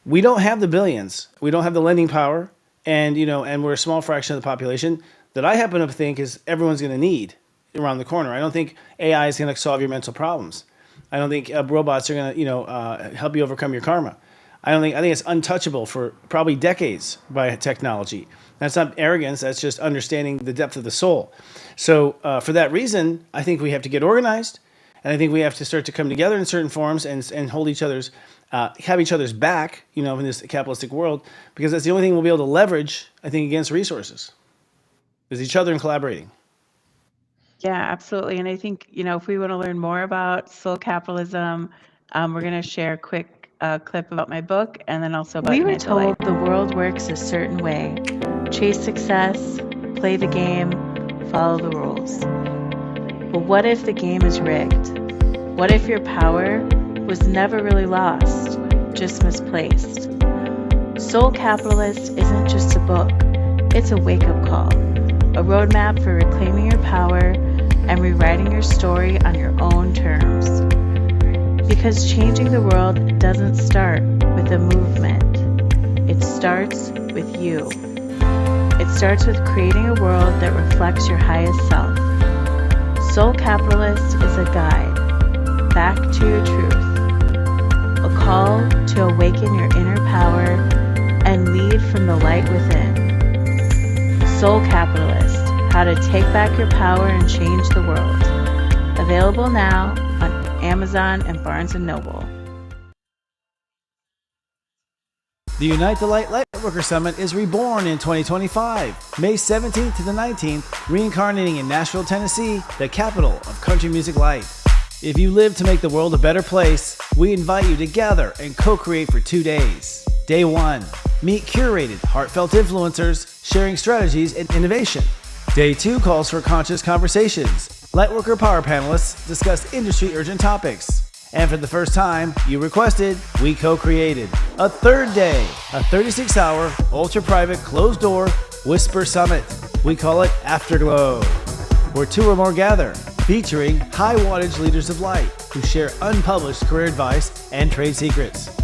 We don't have the billions, we don't have the lending power, and we're a small fraction of the population that I happen to think is everyone's going to need around the corner. I don't think AI is going to solve your mental problems. I don't think robots are going to help you overcome your karma. I think it's untouchable for probably decades by technology. That's not arrogance. That's just understanding the depth of the soul. So for that reason, I think we have to get organized. And I think we have to start to come together in certain forms and hold each other's, have each other's back, in this capitalistic world, because that's the only thing we'll be able to leverage, I think, against resources, is each other and collaborating. Yeah, absolutely. And I think, if we want to learn more about soul capitalism, we're going to share a quick clip about my book and then also about We were told the world works a certain way. Chase success, play the game, follow the rules. But what if the game is rigged? What if your power was never really lost, just misplaced? Soul Capitalist isn't just a book, it's a wake-up call, a roadmap for reclaiming your power and rewriting your story on your own terms. Because changing the world doesn't start with a movement, it starts with you. It starts with creating a world that reflects your highest self. Soul Capitalist is a guide back to your truth, a call to awaken your inner power and lead from the light within. Soul Capitalist, how to take back your power and change the world. Available now on Amazon and Barnes & Noble. The Unite the Light Lightworker Summit is reborn in 2025, May 17th to the 19th, reincarnating in Nashville, Tennessee, the capital of country music life. If you live to make the world a better place, we invite you to gather and co-create for 2 days. Day 1, meet curated, heartfelt influencers sharing strategies and innovation. Day 2 calls for conscious conversations. Lightworker power panelists discuss industry urgent topics. And for the first time, you requested, we co-created a third day, a 36-hour, ultra-private, closed-door Whisper Summit. We call it Afterglow, where 2 or more gather, featuring high-wattage leaders of light who share unpublished career advice and trade secrets.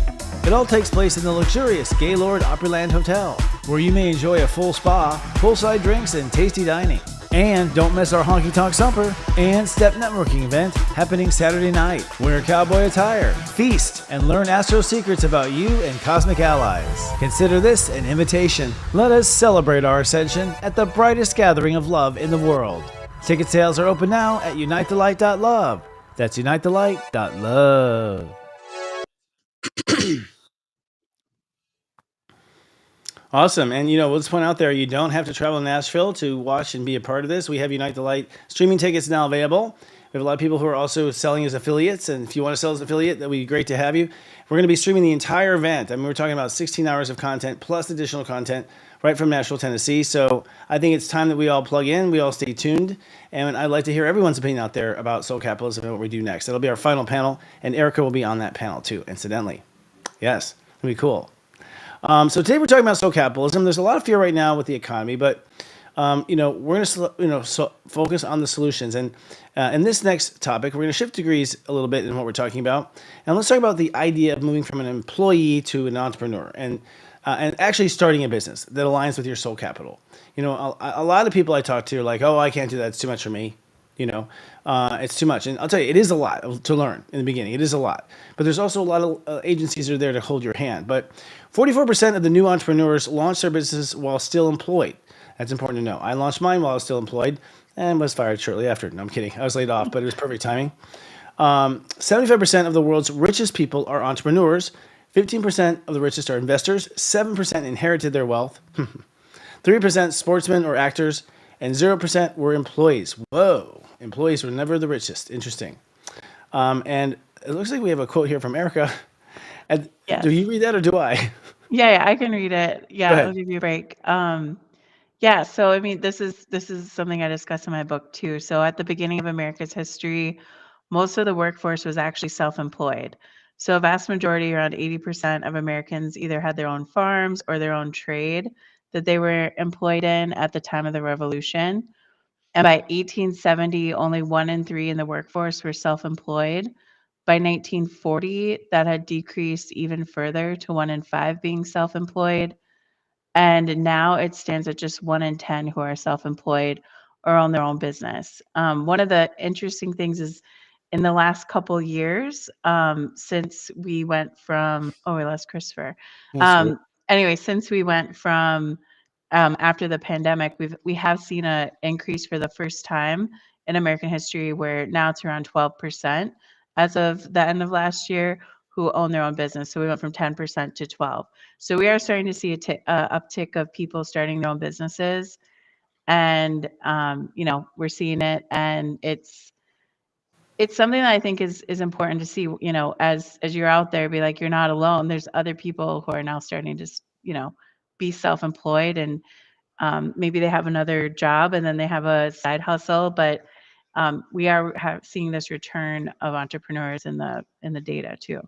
It all takes place in the luxurious Gaylord Opryland Hotel, where you may enjoy a full spa, poolside drinks, and tasty dining. And don't miss our Honky Tonk Sumper and Step Networking event happening Saturday night. Wear cowboy attire, feast, and learn astro secrets about you and cosmic allies. Consider this an invitation. Let us celebrate our ascension at the brightest gathering of love in the world. Ticket sales are open now at unitethelight.love. That's unitethelight.love. Awesome. And, let's point out there, you don't have to travel to Nashville to watch and be a part of this. We have Unite the Light streaming tickets now available. We have a lot of people who are also selling as affiliates. And if you want to sell as an affiliate, that would be great to have you. We're going to be streaming the entire event. I mean, we're talking about 16 hours of content plus additional content right from Nashville, Tennessee. So I think it's time that we all plug in. We all stay tuned. And I'd like to hear everyone's opinion out there about soul capitalism and what we do next. That'll be our final panel. And Erica will be on that panel too, incidentally. Yes, it'll be cool. So today we're talking about soul capitalism. There's a lot of fear right now with the economy, but we're going to focus on the solutions. And in this next topic, we're going to shift degrees a little bit in what we're talking about, and let's talk about the idea of moving from an employee to an entrepreneur, and actually starting a business that aligns with your soul capital. A lot of people I talk to are like, "Oh, I can't do that. It's too much for me." It's too much. And I'll tell you, it is a lot to learn in the beginning. It is a lot. But there's also a lot of agencies that are there to hold your hand. But 44% of the new entrepreneurs launch their business while still employed. That's important to know. I launched mine while I was still employed and was fired shortly after. No, I'm kidding. I was laid off, but it was perfect timing. 75% of the world's richest people are entrepreneurs. 15% of the richest are investors. 7% inherited their wealth. 3% sportsmen or actors. And 0% were employees. Whoa. Employees were never the richest. Interesting. And it looks like we have a quote here from Erica. And Yes. do you read that or do I? Yeah, I can read it. Go Yeah, ahead. I'll give you a break. Yeah, so I mean, this is something I discuss in my book too. So at the beginning of America's history, most of the workforce was actually self-employed. So a vast majority, around 80% of Americans, either had their own farms or their own trade that they were employed in at the time of the Revolution. And by 1870, only 1 in 3 in the workforce were self-employed. By 1940, that had decreased even further to 1 in 5 being self-employed. And now it stands at just 1 in 10 who are self-employed or own their own business. One of the interesting things is in the last couple years, since we went from, oh, we lost Christopher. That's weird. Anyway, since we went from after the pandemic, we have seen an increase for the first time in American history, where now it's around 12% as of the end of last year who own their own business. So we went from 10% to 12. So we are starting to see a uptick of people starting their own businesses, and we're seeing it, and it's something that I think is important to see. As you're out there, be like, you're not alone. There's other people who are now starting to be self-employed, and maybe they have another job and then they have a side hustle, but we are seeing this return of entrepreneurs in the data too.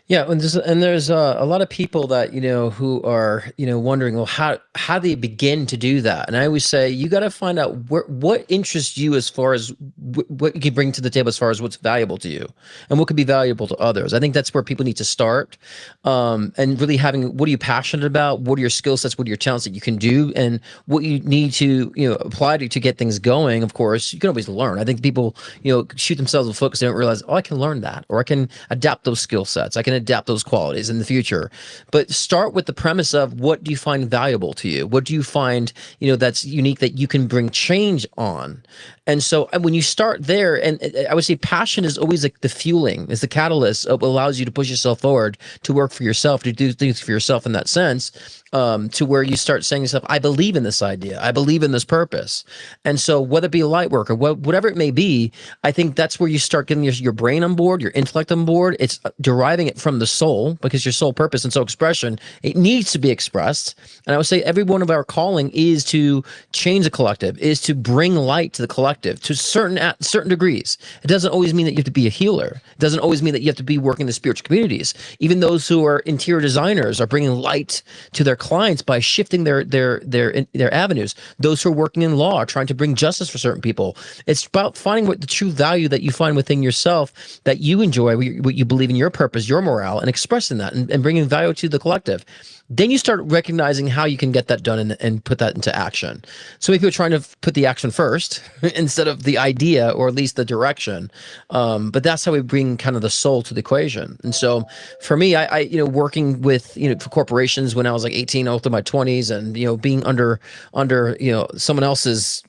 Yeah, and there's a lot of people that who are wondering, well, how do they begin to do that? And I always say you got to find out what interests you as far as what you can bring to the table as far as what's valuable to you and what could be valuable to others. I think that's where people need to start, and really having what are you passionate about, what are your skill sets, what are your talents that you can do, and what you need to apply to get things going. Of course, you can always learn. I think people shoot themselves in the foot because they don't realize, oh, I can learn that, or I can adapt those skill sets. I can adapt those qualities in the future. But start with the premise of what do you find valuable to you? What do you find, that's unique that you can bring change on? And so when you start there, and I would say passion is always like the fueling, is the catalyst of allows you to push yourself forward, to work for yourself, to do things for yourself in that sense, to where you start saying to yourself, I believe in this idea. I believe in this purpose. And so whether it be a light work or whatever it may be, I think that's where you start getting your brain on board, your intellect on board. It's deriving it from the soul, because your soul purpose and soul expression, it needs to be expressed. And I would say every one of our calling is to change the collective, is to bring light to the collective to certain degrees. It doesn't always mean that you have to be a healer. It doesn't always mean that you have to be working in the spiritual communities. Even those who are interior designers are bringing light to their clients by shifting their avenues. Those who are working in law are trying to bring justice for certain people. It's about finding what the true value that you find within yourself, that you enjoy, what you believe in, your purpose, your morale, and expressing that and bringing value to the collective. Then you start recognizing how you can get that done and put that into action. So if you're trying to put the action first instead of the idea, or at least the direction, but that's how we bring kind of the soul to the equation. And so for me, I working with for corporations when I was like 18, all through my 20s, and being under someone else's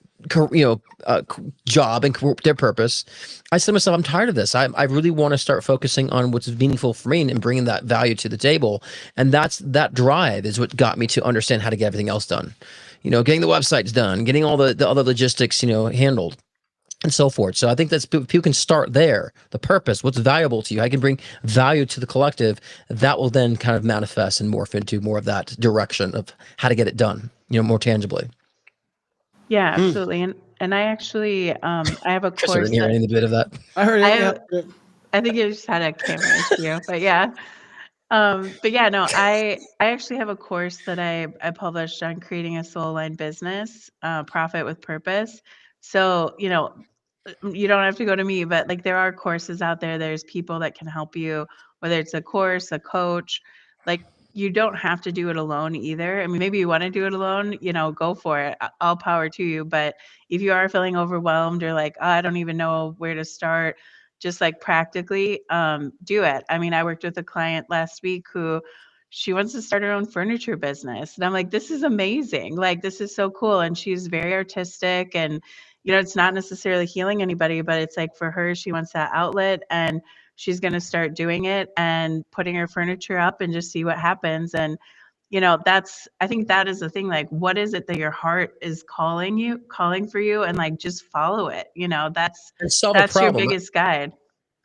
job and their purpose, I said to myself, I'm tired of this. I really want to start focusing on what's meaningful for me and bringing that value to the table. And that drive is what got me to understand how to get everything else done. Getting the websites done, getting all the other logistics, handled, and so forth. So I think that's people can start there. The purpose, what's valuable to you. I can bring value to the collective. That will then kind of manifest and morph into more of that direction of how to get it done, more tangibly. Yeah, absolutely. And I actually I have a Chris, I course didn't hear that any bit of that. I heard it. I Yeah. have, I think you just had a camera issue, but yeah. But yeah, no, I actually have a course that I published on creating a soul aligned business, profit with purpose. So, you don't have to go to me, but like there are courses out there. There's people that can help you, whether it's a course, a coach, like you don't have to do it alone either. I mean, maybe you want to do it alone, go for it. All power to you. But if you are feeling overwhelmed or like, oh, I don't even know where to start, just like practically do it. I mean, I worked with a client last week who she wants to start her own furniture business. And I'm like, this is amazing. Like, this is so cool. And she's very artistic and, it's not necessarily healing anybody, but it's like for her, she wants that outlet and she's going to start doing it and putting her furniture up and just see what happens. And, I think that is the thing. Like, what is it that your heart is calling for you? And like, just follow it. And solve a That's your problem. biggest guide.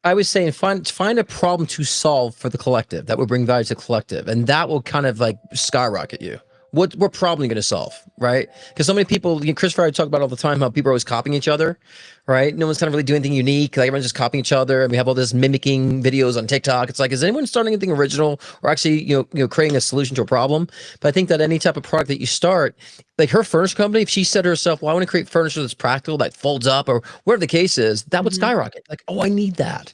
I was saying find a problem to solve for the collective that will bring value to the collective, and that will kind of like skyrocket you. What problem are you going to solve, right? Because so many people, Chris and I talk about all the time how people are always copying each other, right? No one's kind of really doing anything unique. Like everyone's just copying each other, and we have all this mimicking videos on TikTok. It's like, is anyone starting anything original or actually, creating a solution to a problem? But I think that any type of product that you start, like her furniture company, if she said to herself, well, I want to create furniture that's practical, that folds up, or whatever the case is, that would skyrocket. Like, oh, I need that.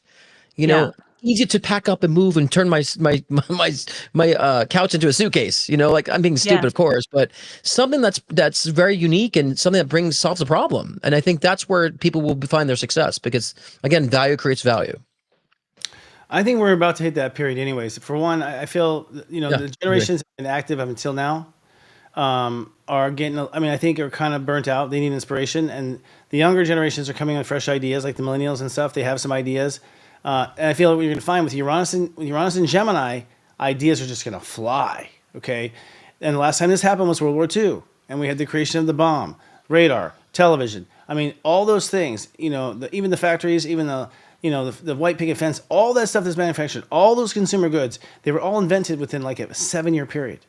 Easy to pack up and move and turn my couch into a suitcase. Like I'm being stupid, of course, but something that's very unique and something that solves a problem. And I think that's where people will find their success because, again, value creates value. I think we're about to hit that period anyways. For one, I feel, the generations that have been active up until now are getting, I think are kind of burnt out. They need inspiration. And the younger generations are coming with fresh ideas like the millennials and stuff. They have some ideas. And I feel like what you're going to find with Uranus and Gemini, ideas are just going to fly. Okay. And the last time this happened was World War II. And we had the creation of the bomb, radar, television. I mean, all those things, even the factories, even the white picket fence, all that stuff that's manufactured, all those consumer goods, they were all invented within like a 7-year period.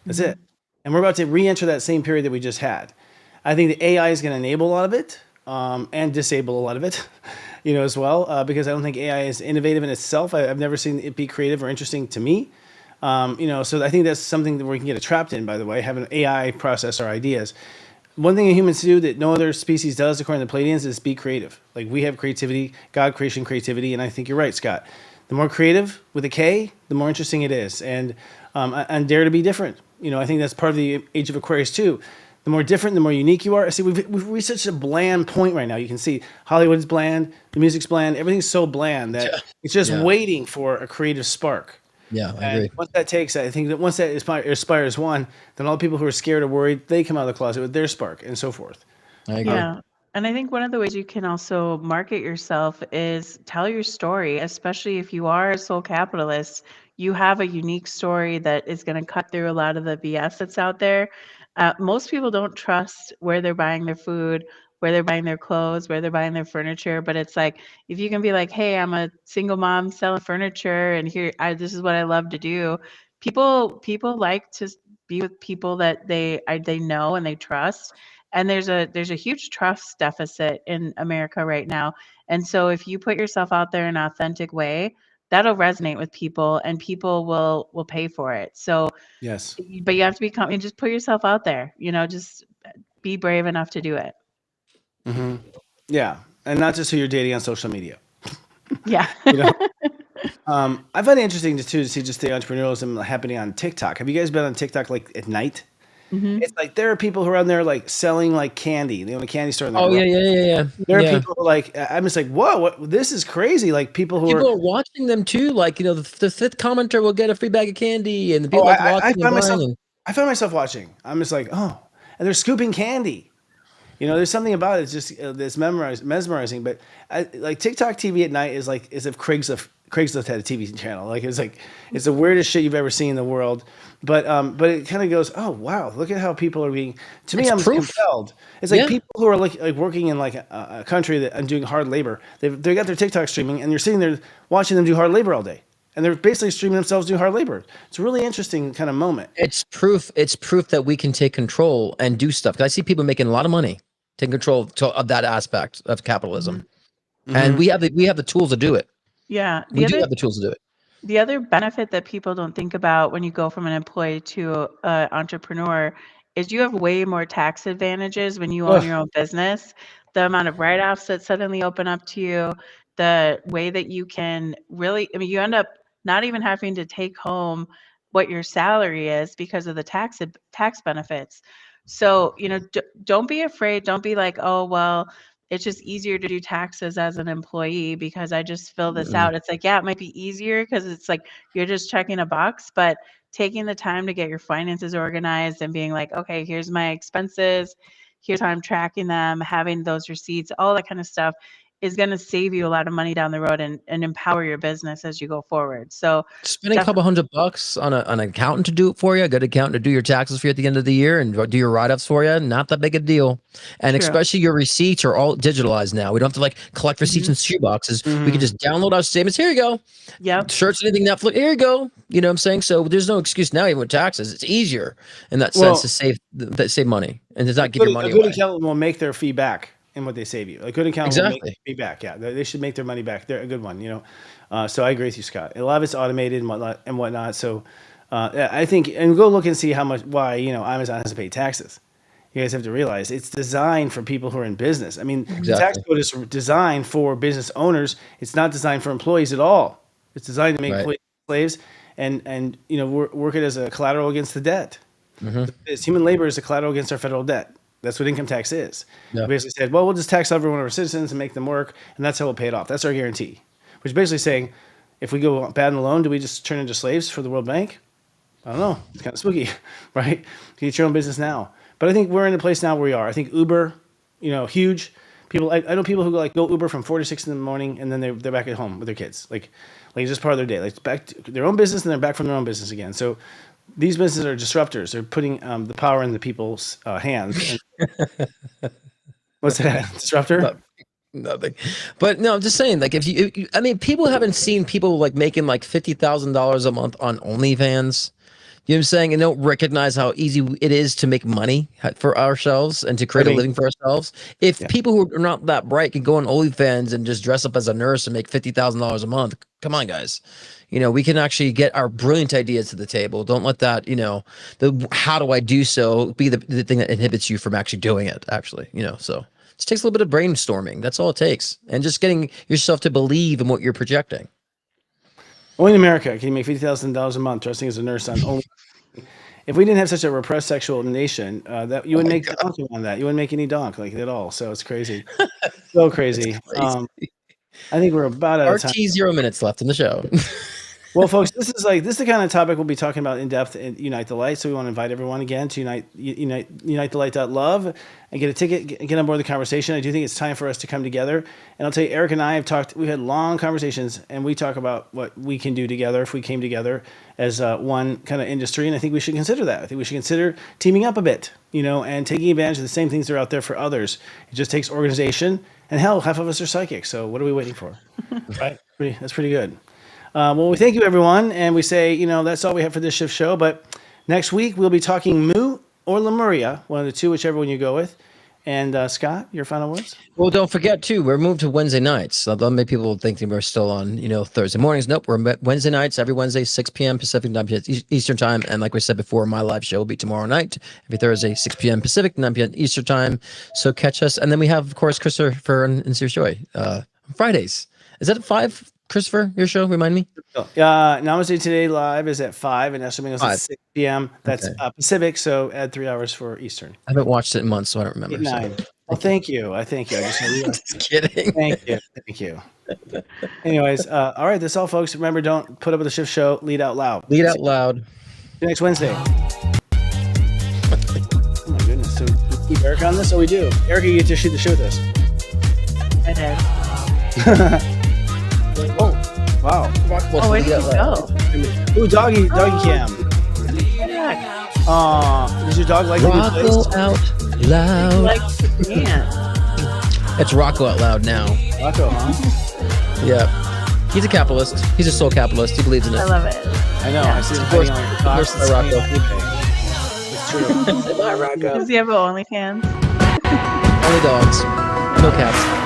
That's it. And we're about to re-enter that same period that we just had. I think the AI is going to enable a lot of it and disable a lot of it. As well, because I don't think AI is innovative in itself. I've never seen it be creative or interesting to me. So I think that's something that we can get trapped in, by the way, having AI process our ideas. One thing humans do that no other species does, according to the Pleiadians, is be creative. Like we have creativity, God creation creativity, and I think you're right, Scott. The more creative with a K, the more interesting it is. And dare to be different. I think that's part of the age of Aquarius too. The more different, the more unique you are. See, we've reached such a bland point right now. You can see Hollywood's bland, the music's bland, everything's so bland that it's just waiting for a creative spark. Yeah, I agree. Once that takes, I think that once that inspires one, then all the people who are scared or worried, they come out of the closet with their spark and so forth. I agree. Yeah. And I think one of the ways you can also market yourself is tell your story, especially if you are a soul capitalist. You have a unique story that is going to cut through a lot of the BS that's out there. Most people don't trust where they're buying their food, where they're buying their clothes, where they're buying their furniture. But it's like, if you can be like, hey, I'm a single mom selling furniture and this is what I love to do. People like to be with people that they know and they trust. And there's a huge trust deficit in America right now. And so if you put yourself out there in an authentic way, that'll resonate with people and people will pay for it. So yes, but you have to just put yourself out there, just be brave enough to do it. Mm-hmm. Yeah. And not just who you're dating on social media. Yeah. I find it interesting to see just the entrepreneurialism happening on TikTok. Have you guys been on TikTok like at night? Mm-hmm. It's like there are people who are on there like selling like candy. They own a candy store. Yeah. There are people who are like, I'm just like, whoa, this is crazy. Like people are watching them too. Like the fifth commenter will get a free bag of candy, and the people I find myself watching. I'm just like, oh, and they're scooping candy. There's something about it. It's just this mesmerizing. But like TikTok TV at night is like as if Craigslist had a TV channel. Like it's the weirdest shit you've ever seen in the world. But it kind of goes, oh wow, look at how people are being. To me, I'm compelled. It's like people who are like working in like a country that and doing hard labor. They got their TikTok streaming, and you're sitting there watching them do hard labor all day, and they're basically streaming themselves doing hard labor. It's a really interesting kind of moment. It's proof. It's proof that we can take control and do stuff. Because I see people making a lot of money, taking control of that aspect of capitalism, and we have the tools to do it. Yeah, we do have the tools to do it. The other benefit that people don't think about when you go from an employee to an entrepreneur is you have way more tax advantages when you own Ugh. your own business. The amount of write-offs that suddenly open up to you, the way that you can really, I mean, you end up not even having to take home what your salary is because of the tax benefits. So, don't be afraid. Don't be like, oh, well, it's just easier to do taxes as an employee because I just fill this Mm-mm. out. It's like, yeah, it might be easier because it's like you're just checking a box, but taking the time to get your finances organized and being like, okay, here's my expenses, here's how I'm tracking them, having those receipts, all that kind of stuff is going to save you a lot of money down the road and empower your business as you go forward. So Spending a couple definitely $100 on an accountant to do it for you, a good accountant to do your taxes for you at the end of the year and do your write-ups for you, not that big a deal. And true. especially your receipts are all digitalized now. We don't have to like collect receipts in shoeboxes. We can just download our statements. Here you go. Yep. Shirts, anything, Netflix. Here you go. You know what I'm saying? So there's no excuse now, even with taxes. It's easier in that sense Well, to save money and to not give your a money good away. accountant will make their fee back in what they save you. A good accountant will make Exactly. their fee back. Yeah, they should make their money back. They're a good one, So I agree with you, Scott. A lot of it's automated and whatnot. So yeah, I think, and go look and see why Amazon has to pay taxes. You guys have to realize it's designed for people who are in business. I mean, the tax Exactly. code is designed for business owners. It's not designed for employees at all. It's designed to make Right. employees slaves and work it as a collateral against the debt. Mm-hmm. It's human labor is a collateral against our federal debt. That's what income tax is. Yeah. We basically said, well, we'll just tax every one of our citizens and make them work, and that's how we'll pay it off. That's our guarantee. Which is basically saying, if we go bad in the loan, do we just turn into slaves for the World Bank? I don't know. It's kind of spooky, right? You get your own business now. But I think we're in a place now where we are. I think Uber, huge. People, I know people who go Uber from 4 to 6 in the morning, and then they're back at home with their kids. Like it's just part of their day. Like back to their own business, and they're back from their own business again. So these businesses are disruptors. They're putting the power in the people's hands. What's that? Disruptor? Nothing. But no, I'm just saying, like, I mean, people haven't seen people like making like $50,000 a month on OnlyFans. You know what I'm saying? And don't recognize how easy it is to make money for ourselves and to create a living for ourselves. If people who are not that bright can go on OnlyFans and just dress up as a nurse and make $50,000 a month, come on, guys. We can actually get our brilliant ideas to the table. Don't let that, the how do I do so be the thing that inhibits you from actually doing it, actually, so. It takes a little bit of brainstorming. That's all it takes. And just getting yourself to believe in what you're projecting. Only in America can you make $50,000 a month dressing as a nurse on only. If we didn't have such a repressed sexual nation, that you wouldn't make the donkey on that. You wouldn't make any donk like at all. So it's crazy. So crazy. I think we're about out of time. 0 minutes left in the show. Well, folks, this is the kind of topic we'll be talking about in depth in Unite the Light. So we want to invite everyone again to unitethelight.love and get a ticket, get on board the conversation. I do think it's time for us to come together. And I'll tell you, Eric and I we've had long conversations, and we talk about what we can do together if we came together as one kind of industry. And I think we should consider that. I think we should consider teaming up a bit, and taking advantage of the same things that are out there for others. It just takes organization. And hell, half of us are psychics. So what are we waiting for? Right? That's pretty good. Well, we thank you, everyone, and we say, that's all we have for this shift show. But next week, we'll be talking Mu or Lemuria, one of the two, whichever one you go with. And Scott, your final words? Well, don't forget, too, we're moved to Wednesday nights. Although many people think we're still on, Thursday mornings. Nope, we're Wednesday nights, every Wednesday, 6 p.m. Pacific, 9 p.m. Eastern time. And like we said before, my live show will be tomorrow night, every Thursday, 6 p.m. Pacific, 9 p.m. Eastern time. So catch us. And then we have, of course, Christopher and Serious Joy on Fridays. Is that at 5? Christopher, your show, remind me. Namaste Today Live is at 5 and Estimate at 6 p.m. That's Pacific, so add 3 hours for Eastern. I haven't watched it in months, so I don't remember. 9. Well, thank you. I thank you. Just kidding. Thank you. Anyways, all right, that's all, folks. Remember, don't put up with the shift show. Lead out loud. Lead out loud. See you next Wednesday. Oh, my goodness. So we keep Erica on this? So we do. Erica, you get to shoot the show with us. I did. Oh, wow. Oh, where did you go? Ooh, doggy cam. Does your dog like to be Rocco placed? out loud. Like to dance. It's Rocco out loud now. Rocco, huh? Yeah. He's a capitalist. He's a soul capitalist. He believes in it. I love it. I know. Yeah. I see him Endorsed hanging on your box. by Rocco. It's true. Bye, Rocco. Does he have OnlyFans? Only dogs. No cats.